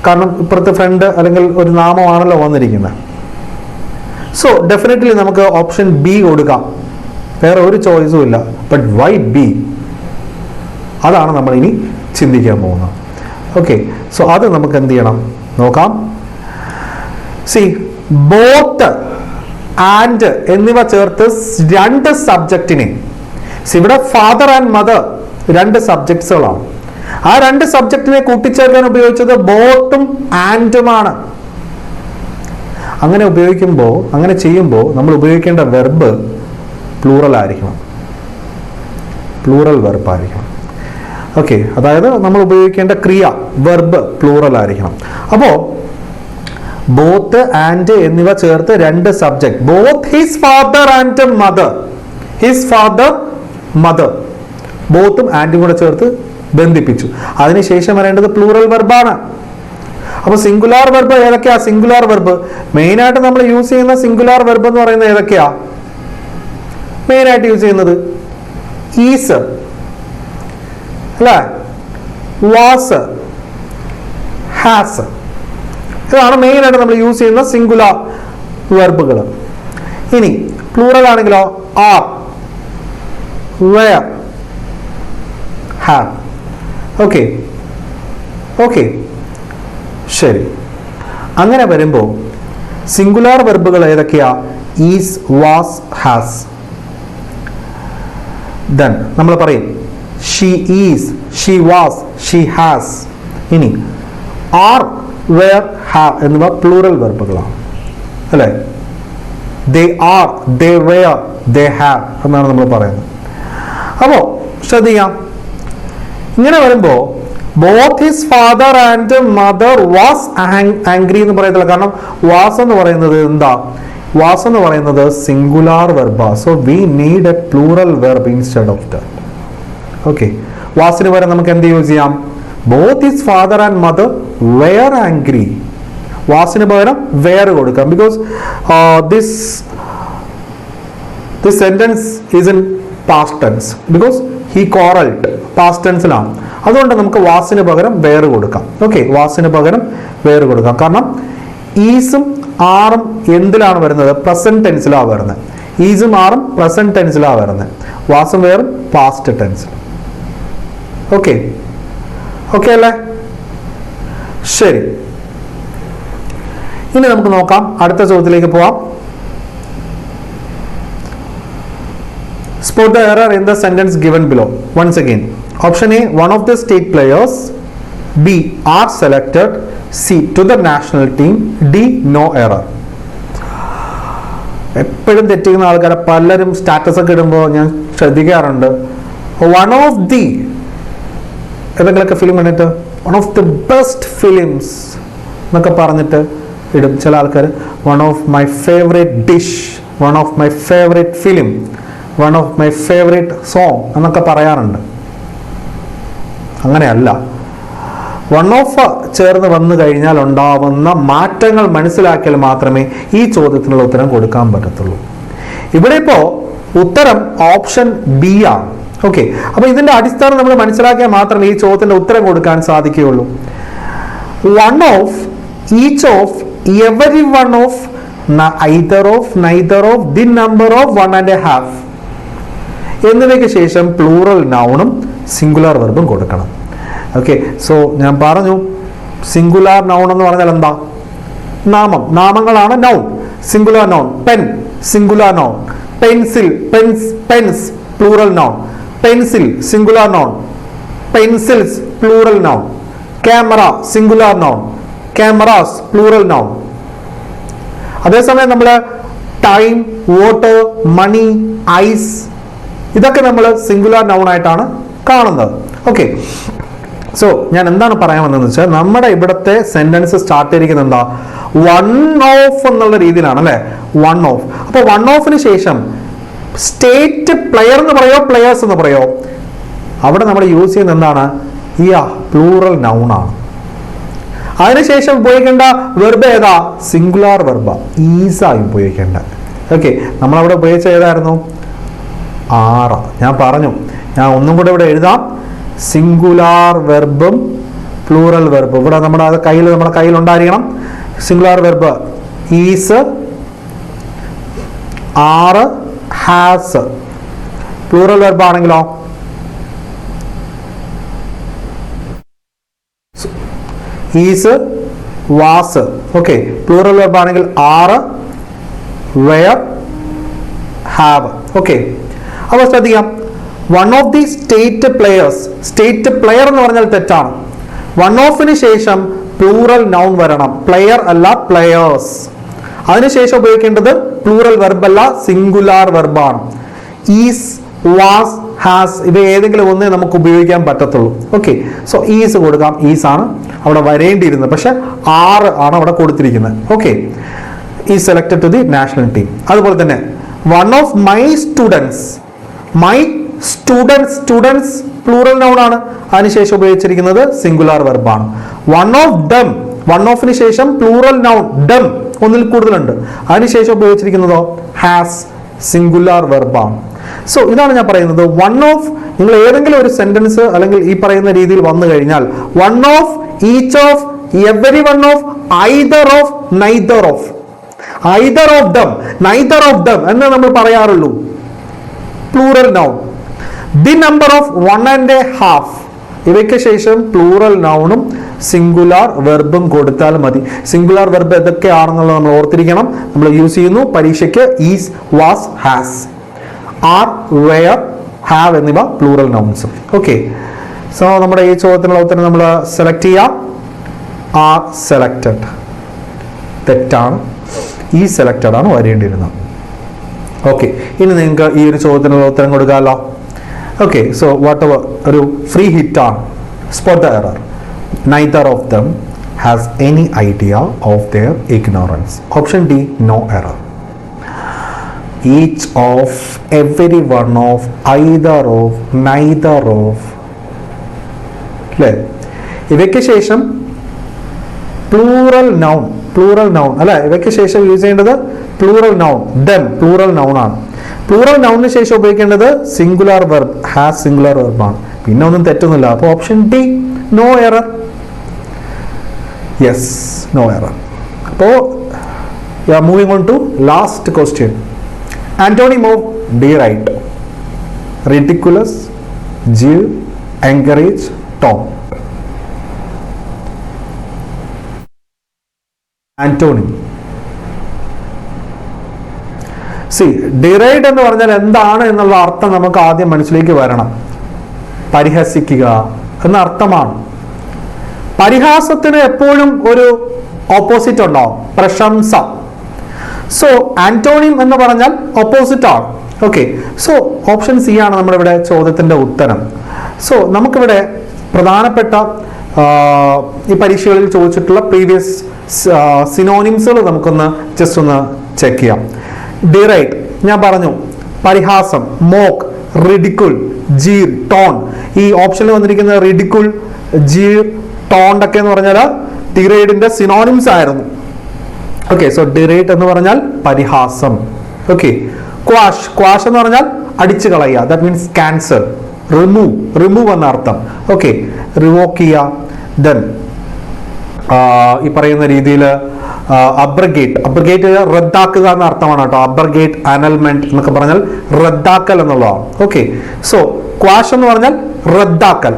കാരണം ഇപ്പുറത്തെ ഫ്രണ്ട് അല്ലെങ്കിൽ ഒരു നാമമാണല്ലോ വന്നിരിക്കുന്നത്. സോ ഡെഫിനറ്റ്ലി നമുക്ക് ഓപ്ഷൻ ബി കൊടുക്കാം, വേറെ ഒരു ചോയ്സും ഇല്ല. But why B? അതാണ് നമ്മൾ ഇനി ചിന്തിക്കാൻ പോകുന്നത്. ഓക്കെ, സോ അത് നമുക്ക് എന്ത് ചെയ്യണം നോക്കാം. സി, ബോത്ത് ആൻഡ് എന്നിവ ചേർത്ത് 2 സബ്ജക്റ്റിനെ, ഇവിടെ ഫാദർ ആൻഡ് മദർ 2 സബ്ജക്ട്സുകളാണ്. ആ 2 സബ്ജക്റ്റിനെ കൂട്ടിച്ചേർക്കാൻ ഉപയോഗിച്ചത് ബോത്തും ആൻഡുമാണ്. അങ്ങനെ ഉപയോഗിക്കുമ്പോൾ, അങ്ങനെ ചെയ്യുമ്പോൾ നമ്മൾ ഉപയോഗിക്കേണ്ട വെർബ് പ്ലൂറൽ ആയിരിക്കണം, പ്ലൂറൽ വെർബ് ആയിരിക്കണം. ഓക്കെ, അതായത് നമ്മൾ ഉപയോഗിക്കേണ്ട ക്രിയ വെർബ് പ്ലൂറൽ ആയിരിക്കണം. അപ്പോൾ ബോത്ത് ആൻഡ് എന്നിവ ചേർത്ത് 2 subject, both his father and mother, his father mother, ബോത്തും ആൻഡും കൂടെ ചേർത്ത് ബന്ധിപ്പിച്ചു. അതിനുശേഷം വരേണ്ടത് പ്ലൂറൽ വെർബാണ്. അപ്പൊ സിംഗുലാർ വെർബ് ഏതൊക്കെയാ? സിംഗുലാർ വെർബ് മെയിനായിട്ട് നമ്മൾ യൂസ് ചെയ്യുന്ന സിംഗുലാർ വെർബ് എന്ന് പറയുന്നത് ഏതൊക്കെയാ? മെയിനായിട്ട് യൂസ് ചെയ്യുന്നത് ഈസ് അല്ലേ, വാസ്, ഹാസ്, ഇതാണ് മെയിനായിട്ട് നമ്മൾ യൂസ് ചെയ്യുന്ന സിംഗുലാർ വെർബുകൾ. ഇനി പ്ലൂറൽ ആണെങ്കിലോ are, were, have. Okay okay ശരി. അങ്ങനെ വരുമ്പോൾ സിംഗുലാർ വെർബുകൾ ഏതൊക്കെയാ? Is, was, has. ദെൻ നമ്മൾ പറയും she is, she was, she has. ഇനി ആർ, വെയർ, ഹാവ് എന്നിവ പ്ലൂറൽ വെർബുകളാണ് അല്ലേ? They are, they were, they have എന്നാണ് നമ്മൾ പറയുന്നത്. അപ്പോൾ ശ്രദ്ധിക്കാം, ഇങ്ങനെ വരുമ്പോൾ both his father and mother was angry എന്ന് പറയത്തില്ല. കാരണം വാസ് എന്ന് പറയുന്നത് എന്താ? വാസ് എന്ന് പറയുന്നത് സിംഗുലാർ വെർബാ. So we need a plural verb instead of that. Okay, വാസിന് പകരം നമുക്ക് എന്ത് യൂസ് ചെയ്യാം? Both his father and mother were angry. വാസിന് പകരം വെയർ കൊടുക്കാം. Because this sentence is in past tense, because he quarrelled past ടെൻസിലാണ്. അതുകൊണ്ട് നമുക്ക് വാസിന് പകരം വേർ കൊടുക്കാം. ഓക്കെ, വാസിന് പകരം വേർ കൊടുക്കാം. കാരണം ഈസും ആറും എന്തിലാണ് വരുന്നത്? പ്രസന്റ് ടെൻസിലാണ് വരുന്നത്. ഈസും ആറും പ്രസന്റ് ടെൻസിലാണ് വരുന്നത്. വാസും വേറും പാസ്റ്റ് ടെൻസിൽ. ഓക്കെ ഓക്കെ അല്ലേ? ശരി, ഇനി നമുക്ക് നോക്കാം, അടുത്ത ചോദ്യത്തിലേക്ക് പോവാം. Spot the error in the sentence given below. Once again, option A, one of the state players. B, are selected. C, to the national team. D, no error. എപ്പോഴും തെറ്റിക്കുന്ന ആൾക്കാരെ പലരും സ്റ്റാറ്റസ് ഒക്കെ ഇടുമ്പോൾ ഞാൻ ശ്രദ്ധിക്കാറുണ്ട്. വൺ ഓഫ് ദി ഏതെങ്കിലുമൊക്കെ film കണ്ടിട്ട് one of the best films എന്നൊക്കെ പറഞ്ഞിട്ട് ഇടും ചില ആൾക്കാർ. One of my favourite dish one of my favourite film, one of my favourite song എന്നൊക്കെ പറയാറുണ്ട്. അങ്ങനെയല്ല. വൺ ഓഫ് ചേർന്ന് വന്നു കഴിഞ്ഞാൽ ഉണ്ടാവുന്ന മാറ്റങ്ങൾ മനസ്സിലാക്കിയാൽ മാത്രമേ ഈ ചോദ്യത്തിനുള്ള ഉത്തരം കൊടുക്കാൻ പറ്റത്തുള്ളൂ. ഇവിടെ ഇപ്പോൾ ഉത്തരം ഓപ്ഷൻ ബി ആണ്. ഓക്കെ, അപ്പൊ ഇതിന്റെ അടിസ്ഥാനം നമ്മൾ മനസ്സിലാക്കിയാൽ മാത്രമേ ഈ ചോദ്യത്തിന്റെ ഉത്തരം കൊടുക്കാൻ സാധിക്കുകയുള്ളൂ. One of, each of, every one of, either of, neither of, the number of, one and a half എന്നിവയ്ക്ക് ശേഷം പ്ലൂറൽ നൗണും സിംഗുലാർ വെർബും കൊടുക്കണം. ഓക്കെ, സോ ഞാൻ പറഞ്ഞു സിംഗുലാർ നൗൺ എന്ന് പറഞ്ഞാൽ എന്താ? നാമം. നാമങ്ങളാണ് noun. Singular noun, pen, singular noun. Pencil, pens, pens, plural noun. Pencil, singular noun. Pencils, plural noun. Camera, singular noun. Cameras, plural noun. അതേസമയം നമ്മൾ ടൈം, വാട്ടർ, മണി, ഐസ് ഇതൊക്കെ നമ്മൾ സിംഗുലാർ നൗൺ ആയിട്ടാണ് കാണുന്നത്. ഓക്കെ, സോ ഞാൻ എന്താണ് പറയാൻ വന്നതെന്ന് വെച്ചാൽ നമ്മുടെ ഇവിടുത്തെ സെന്റൻസ് സ്റ്റാർട്ട് ചെയ്തിരിക്കുന്നത് എന്താ? വൺ ഓഫ് എന്നുള്ള രീതിയിലാണ് അല്ലെ? One of. അപ്പൊ വൺ ഓഫിന് ശേഷം സ്റ്റേറ്റ് പ്ലെയർ എന്ന് പറയോ പ്ലെയേഴ്സ് എന്ന് പറയോ? അവിടെ നമ്മൾ യൂസ് ചെയ്യുന്നത് എന്താണ്? പ്ലൂറൽ നൗൺ ആണ്. അതിനുശേഷം ഉപയോഗിക്കേണ്ട വെർബ് ഏതാ? സിംഗുലാർ വെർബ, ഈസായി ഉപയോഗിക്കേണ്ട. ഓക്കെ, നമ്മളവിടെ ഉപയോഗിച്ച ഏതായിരുന്നു? ആറ്. ഞാൻ പറഞ്ഞു, ഞാൻ ഒന്നും കൂടെ ഇവിടെ എഴുതാം. സിംഗുലാർ വെർബും പ്ലൂറൽ വെർബും ഇവിടെ നമ്മുടെ കയ്യിൽ ഉണ്ടായിരിക്കണം. സിംഗുലാർ വെർബ് ഈസ്, ആറ്, ഹാസ്. പ്ലൂറൽ വെർബ് ആണെങ്കിലോ is, was. Okay, plural verb ആണെങ്കിൽ ആറ്, വെയർ, ഹാവ്. ഓക്കെ, അപ്പോൾ ശ്രദ്ധിക്കാം. One of the state players. State player എന്ന് പറഞ്ഞാൽ തെറ്റാണ്. വൺ ഓഫിന് ശേഷം പ്ലൂറൽ നൗൺ വരണം. പ്ലെയർ അല്ല, പ്ലെയേഴ്സ്. അതിനുശേഷം ഉപയോഗിക്കേണ്ടത് പ്ലൂറൽ വെർബ് അല്ല, സിംഗുലാർ വെർബാണ്. ഈസ്, വാസ്, ഹാസ് ഇവ ഏതെങ്കിലും ഒന്നേ നമുക്ക് ഉപയോഗിക്കാൻ പറ്റത്തുള്ളൂ. ഓക്കെ, സോ ഈസ് കൊടുക്കാം. ഈസ് ആണ് അവിടെ വരേണ്ടിയിരുന്നത്, പക്ഷെ ആറ് ആണ് അവിടെ കൊടുത്തിരിക്കുന്നത്. Okay, is selected to the national team. അതുപോലെ തന്നെ one of my students. My students, students plural noun ആണ്. അതിനുശേഷം ഉപയോഗിച്ചിരിക്കുന്നത് സിംഗുലാർ വെർബാണ്. വൺ ഓഫ് ഡം, വൺ ഓഫിന് ശേഷം പ്ലൂറൽ നൗൺ ഡം ഒന്നിൽ കൂടുതലുണ്ട്. അതിനുശേഷം ഉപയോഗിച്ചിരിക്കുന്നതോ ഹാസ്, സിംഗുലാർ വെർബാണ്. സോ ഇതാണ് ഞാൻ പറയുന്നത്. വൺ ഓഫ്, നിങ്ങൾ ഏതെങ്കിലും ഒരു സെന്റൻസ് അല്ലെങ്കിൽ ഈ പറയുന്ന രീതിയിൽ വന്നു കഴിഞ്ഞാൽ one of, each of, every one of, either of, neither of. Either of them, neither of them എന്ന് നമ്മൾ പറയാറുള്ളൂ. Plural noun. The number of, one and a half ഇവയ്ക്ക് ശേഷം പ്ലൂറൽ നൗണും സിംഗുലാർ വെർബും കൊടുത്താൽ മതി. സിംഗുലാർ വെർബ് ഏതൊക്കെയാണെന്നുള്ളത് നമ്മൾ ഓർത്തിരിക്കണം. നമ്മൾ യൂസ് ചെയ്യുന്നു പരീക്ഷയ്ക്ക് is, was, has. Are, were, have എന്നിവ പ്ലൂറൽ നൗൺസ്. ഓക്കെ, സോ നമ്മുടെ ഈ ചോദ്യത്തിനുള്ള ഉത്തരം നമ്മൾ സെലക്ട് ചെയ്യാം. ആർ സെലക്ടഡ് തെറ്റാണ്. ഈ സെലക്ടഡ് ആണ് വരേണ്ടിയിരുന്നത്. ഓക്കെ, ഇനി നിങ്ങൾക്ക് ഈ ഒരു ചോദ്യത്തിനുള്ള ഉത്തരം കൊടുക്കാമല്ലോ. ഓക്കെ, സോ വാട്ട് എവർ ഒരു ഫ്രീ ഹിറ്റ് ആണ്. Spot the error. Neither of them has any idea of their ignorance. Option D, no error. Each of, every one of, either of, neither of. ഇവയ്ക്ക് ശേഷം plural noun, plural noun അല്ലെ? ഇവയ്ക്ക് ശേഷം use ചെയ്യേണ്ടത് plural noun, them plural noun ആണ്. Plural നൗണിന് ശേഷം ഉപയോഗിക്കേണ്ടത് singular verb, has singular verb ആണ്. പിന്നെ ഒന്നും തെറ്റൊന്നുമില്ല. അപ്പോൾ option D, no error. Yes, no error. So, we are moving on to last question. Antonym of deride. Ridiculous, jeer, encourage, taunt. Antonym. See, deride എന്ന് പറഞ്ഞാൽ എന്താണ് എന്നുള്ള അർത്ഥം നമുക്ക് ആദ്യം മനസ്സിലേക്ക് വരണം. പരിഹസിക്കുക എന്ന അർത്ഥമാണ്. പരിഹാസത്തിന് എപ്പോഴും ഒരു ഓപ്പോസിറ്റ് ഉണ്ടാവും, പ്രശംസ. സോ ആന്റോണിം എന്ന് പറഞ്ഞാൽ ഓപ്പോസിറ്റ് ആണ്. ഓക്കെ, സോ ഓപ്ഷൻ സി ആണ് നമ്മുടെ ഇവിടെ ചോദ്യത്തിന്റെ ഉത്തരം. സോ നമുക്കിവിടെ പ്രധാനപ്പെട്ട ഈ പരീക്ഷകളിൽ ചോദിച്ചിട്ടുള്ള പ്രീവിയസ് സിനോണിംസുകൾ നമുക്കൊന്ന് ജസ്റ്റ് ഒന്ന് ചെക്ക് ചെയ്യാം. ഡിറൈറ്റ് ഞാൻ പറഞ്ഞു, പരിഹാസം, മോക്ക്, റിഡിക്കുൾ, ജീർ, ടോൺ. ഈ ഓപ്ഷനിൽ വന്നിരിക്കുന്ന റിഡിക്കുൾ, ജീർ, ടോണ്ട് ഒക്കെ എന്ന് പറഞ്ഞാൽ ഡിറൈഡിന്റെ സിനോണിംസ് ആയിരുന്നു. ഓക്കെ, സോ ഡിറൈറ്റ് എന്ന് പറഞ്ഞാൽ പരിഹാസം. ഓക്കെ, ക്വാഷ്, ക്വാഷ് എന്ന് പറഞ്ഞാൽ അടിച്ചു കളയുക, ദാറ്റ് മീൻസ് ക്യാൻസൽ. റിമൂവ് എന്ന അർത്ഥം. ഓക്കെ, റിവോക്ക് ചെയ്യുക. ദെൻ ഈ പറയുന്ന രീതിയിൽ അബ്രഗേറ്റ് റദ്ദാക്കുക എന്ന അർത്ഥമാണ് കേട്ടോ. അബ്രഗേറ്റ്, അനൽമെന്റ് എന്നൊക്കെ പറഞ്ഞാൽ റദ്ദാക്കൽ എന്നുള്ളതാണ്. ഓക്കെ, സോ ക്വാഷ് എന്ന് പറഞ്ഞാൽ റദ്ദാക്കൽ.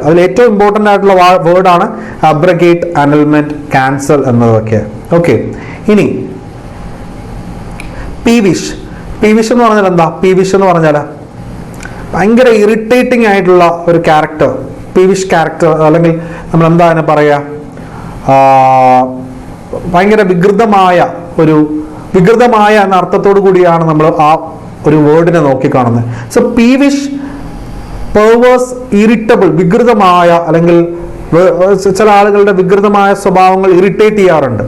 അതിൽ ഏറ്റവും ഇമ്പോർട്ടൻ്റ് ആയിട്ടുള്ള വേർഡാണ് അബ്രഗേറ്റ്, അനൽമെന്റ്, ക്യാൻസൽ എന്നതൊക്കെ. ഓക്കെ, ഇനി പീവിഷ് എന്ന് പറഞ്ഞാൽ എന്താ? പീവിഷ് എന്ന് പറഞ്ഞാൽ ഭയങ്കര ഇറിറ്റേറ്റിംഗ് ആയിട്ടുള്ള ഒരു ക്യാരക്ടർ, പീവിഷ് ക്യാരക്ടർ, അല്ലെങ്കിൽ നമ്മൾ എന്താ അതിനെ പറയുക, ഭയങ്കര വികൃതമായ എന്ന അർത്ഥത്തോടു കൂടിയാണ് നമ്മൾ ആ ഒരു വേർഡിനെ നോക്കിക്കാണുന്നത്. സോ പീവിഷ്, പെർവേഴ്സ്, ഇറിറ്റബിൾ, വികൃതമായ, അല്ലെങ്കിൽ ചില ആളുകളുടെ വികൃതമായ സ്വഭാവങ്ങൾ ഇറിറ്റേറ്റ് ചെയ്യാറുണ്ട്.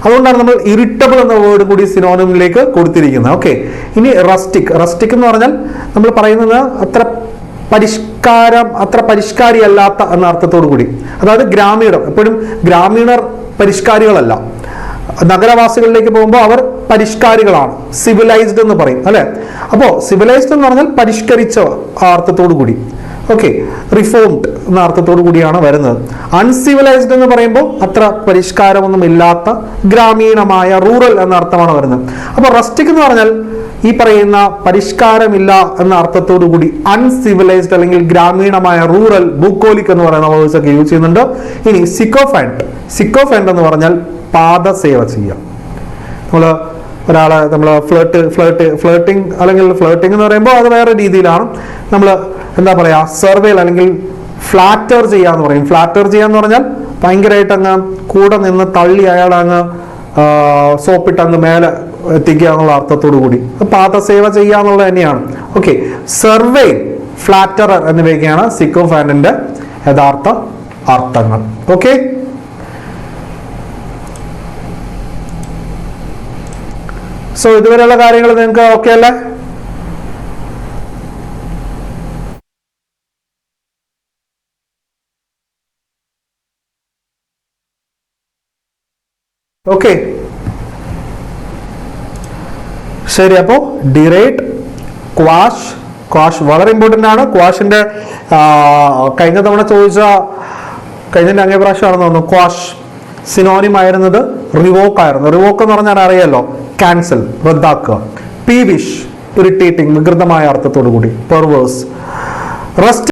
അതുകൊണ്ടാണ് നമ്മൾ ഇറിറ്റബിൾ എന്ന വേർഡ് കൂടി സിനോണിമിലേക്ക് കൊടുത്തിരിക്കുന്നത്. ഓക്കെ, ഇനി റസ്റ്റിക് എന്ന് പറഞ്ഞാൽ നമ്മൾ പറയുന്നത് അത്ര പരിഷ്കാരി അല്ലാത്ത എന്ന അർത്ഥത്തോടു കൂടി. അതായത് ഗ്രാമീണർ, എപ്പോഴും ഗ്രാമീണർ പരിഷ്കാരികളല്ല. നഗരവാസികളിലേക്ക് പോകുമ്പോൾ അവർ പരിഷ്കാരികളാണ്, സിവിലൈസ്ഡ് എന്ന് പറയും അല്ലെ. അപ്പോൾ സിവിലൈസ്ഡ് എന്ന് പറഞ്ഞാൽ പരിഷ്കരിച്ച അർത്ഥത്തോടു കൂടി. ഓക്കെ, റിഫോംഡ് എന്ന അർത്ഥത്തോടു കൂടിയാണ് വരുന്നത്. അൺസിവിലൈസ്ഡ് എന്ന് പറയുമ്പോൾ അത്ര പരിഷ്കാരമൊന്നും ഇല്ലാത്ത ഗ്രാമീണമായ, റൂറൽ എന്ന അർത്ഥമാണ് വരുന്നത്. അപ്പോൾ റസ്റ്റിക് എന്ന് പറഞ്ഞാൽ ഈ പറയുന്ന പരിഷ്കാരമില്ല എന്ന അർത്ഥത്തോടു കൂടി അൺസിവിലൈസ്ഡ് അല്ലെങ്കിൽ ഗ്രാമീണമായ, റൂറൽ, ബൂക്കോലിക് എന്ന് പറയുന്ന വേർഡ്സ് ഒക്കെ യൂസ് ചെയ്യുന്നുണ്ട്. ഇനി സിക്കോഫാൻഡ് എന്ന് പറഞ്ഞാൽ പാദസേവ ചെയ്യുക. നമ്മൾ ഫ്ലേട്ടിംഗ് അല്ലെങ്കിൽ ഫ്ലേട്ടിംഗ് എന്ന് പറയുമ്പോൾ അത് വേറെ രീതിയിലാണ്. നമ്മൾ എന്താ പറയുക, സർവേൽ അല്ലെങ്കിൽ ഫ്ലാറ്റർ ചെയ്യാന്ന് പറയും. ഫ്ലാറ്റർ ചെയ്യാന്ന് പറഞ്ഞാൽ ഭയങ്കരമായിട്ട് അങ്ങ് കൂടെ നിന്ന് തള്ളി അയാൾ അങ്ങ് സോപ്പിട്ട് അങ്ങ് മേലെ എത്തിക്കുക എന്നുള്ള അർത്ഥത്തോടു കൂടി പാദസേവ ചെയ്യുക എന്നുള്ളത് തന്നെയാണ്. ഓക്കെ, സർവേ, ഫ്ലാറ്ററർ എന്നിവയൊക്കെയാണ് സിക്കോഫാൻഡിന്റെ യഥാർത്ഥ അർത്ഥങ്ങൾ. ഓക്കെ, സോ ഇതുവരെയുള്ള കാര്യങ്ങൾ നിങ്ങൾക്ക് ഓക്കെ അല്ലേ? ഓക്കെ, ശരി. അപ്പോ ഡിറേറ്റ്, ക്വാഷ് വളരെ ഇമ്പോർട്ടൻ്റ് ആണ്. ക്വാഷിന്റെ കഴിഞ്ഞ തവണ കഴിഞ്ഞ അങ്ങേ പ്രാവശ്യമാണെന്ന് തോന്നുന്നു ക്വാഷ് സിനോണിം ആയിരുന്നത് റിവോക്ക് ആയിരുന്നു. റിവോക്ക് എന്ന് പറഞ്ഞാൽ അറിയാലോ, ക്യാൻസൽ, റദ്ദാക്കുക. പീവിഷ്, ഇറിറ്റേറ്റിംഗ്, വികൃതമായ അർത്ഥത്തോടു കൂടി. പെർവേഴ്സ്. റസ്റ്റിക്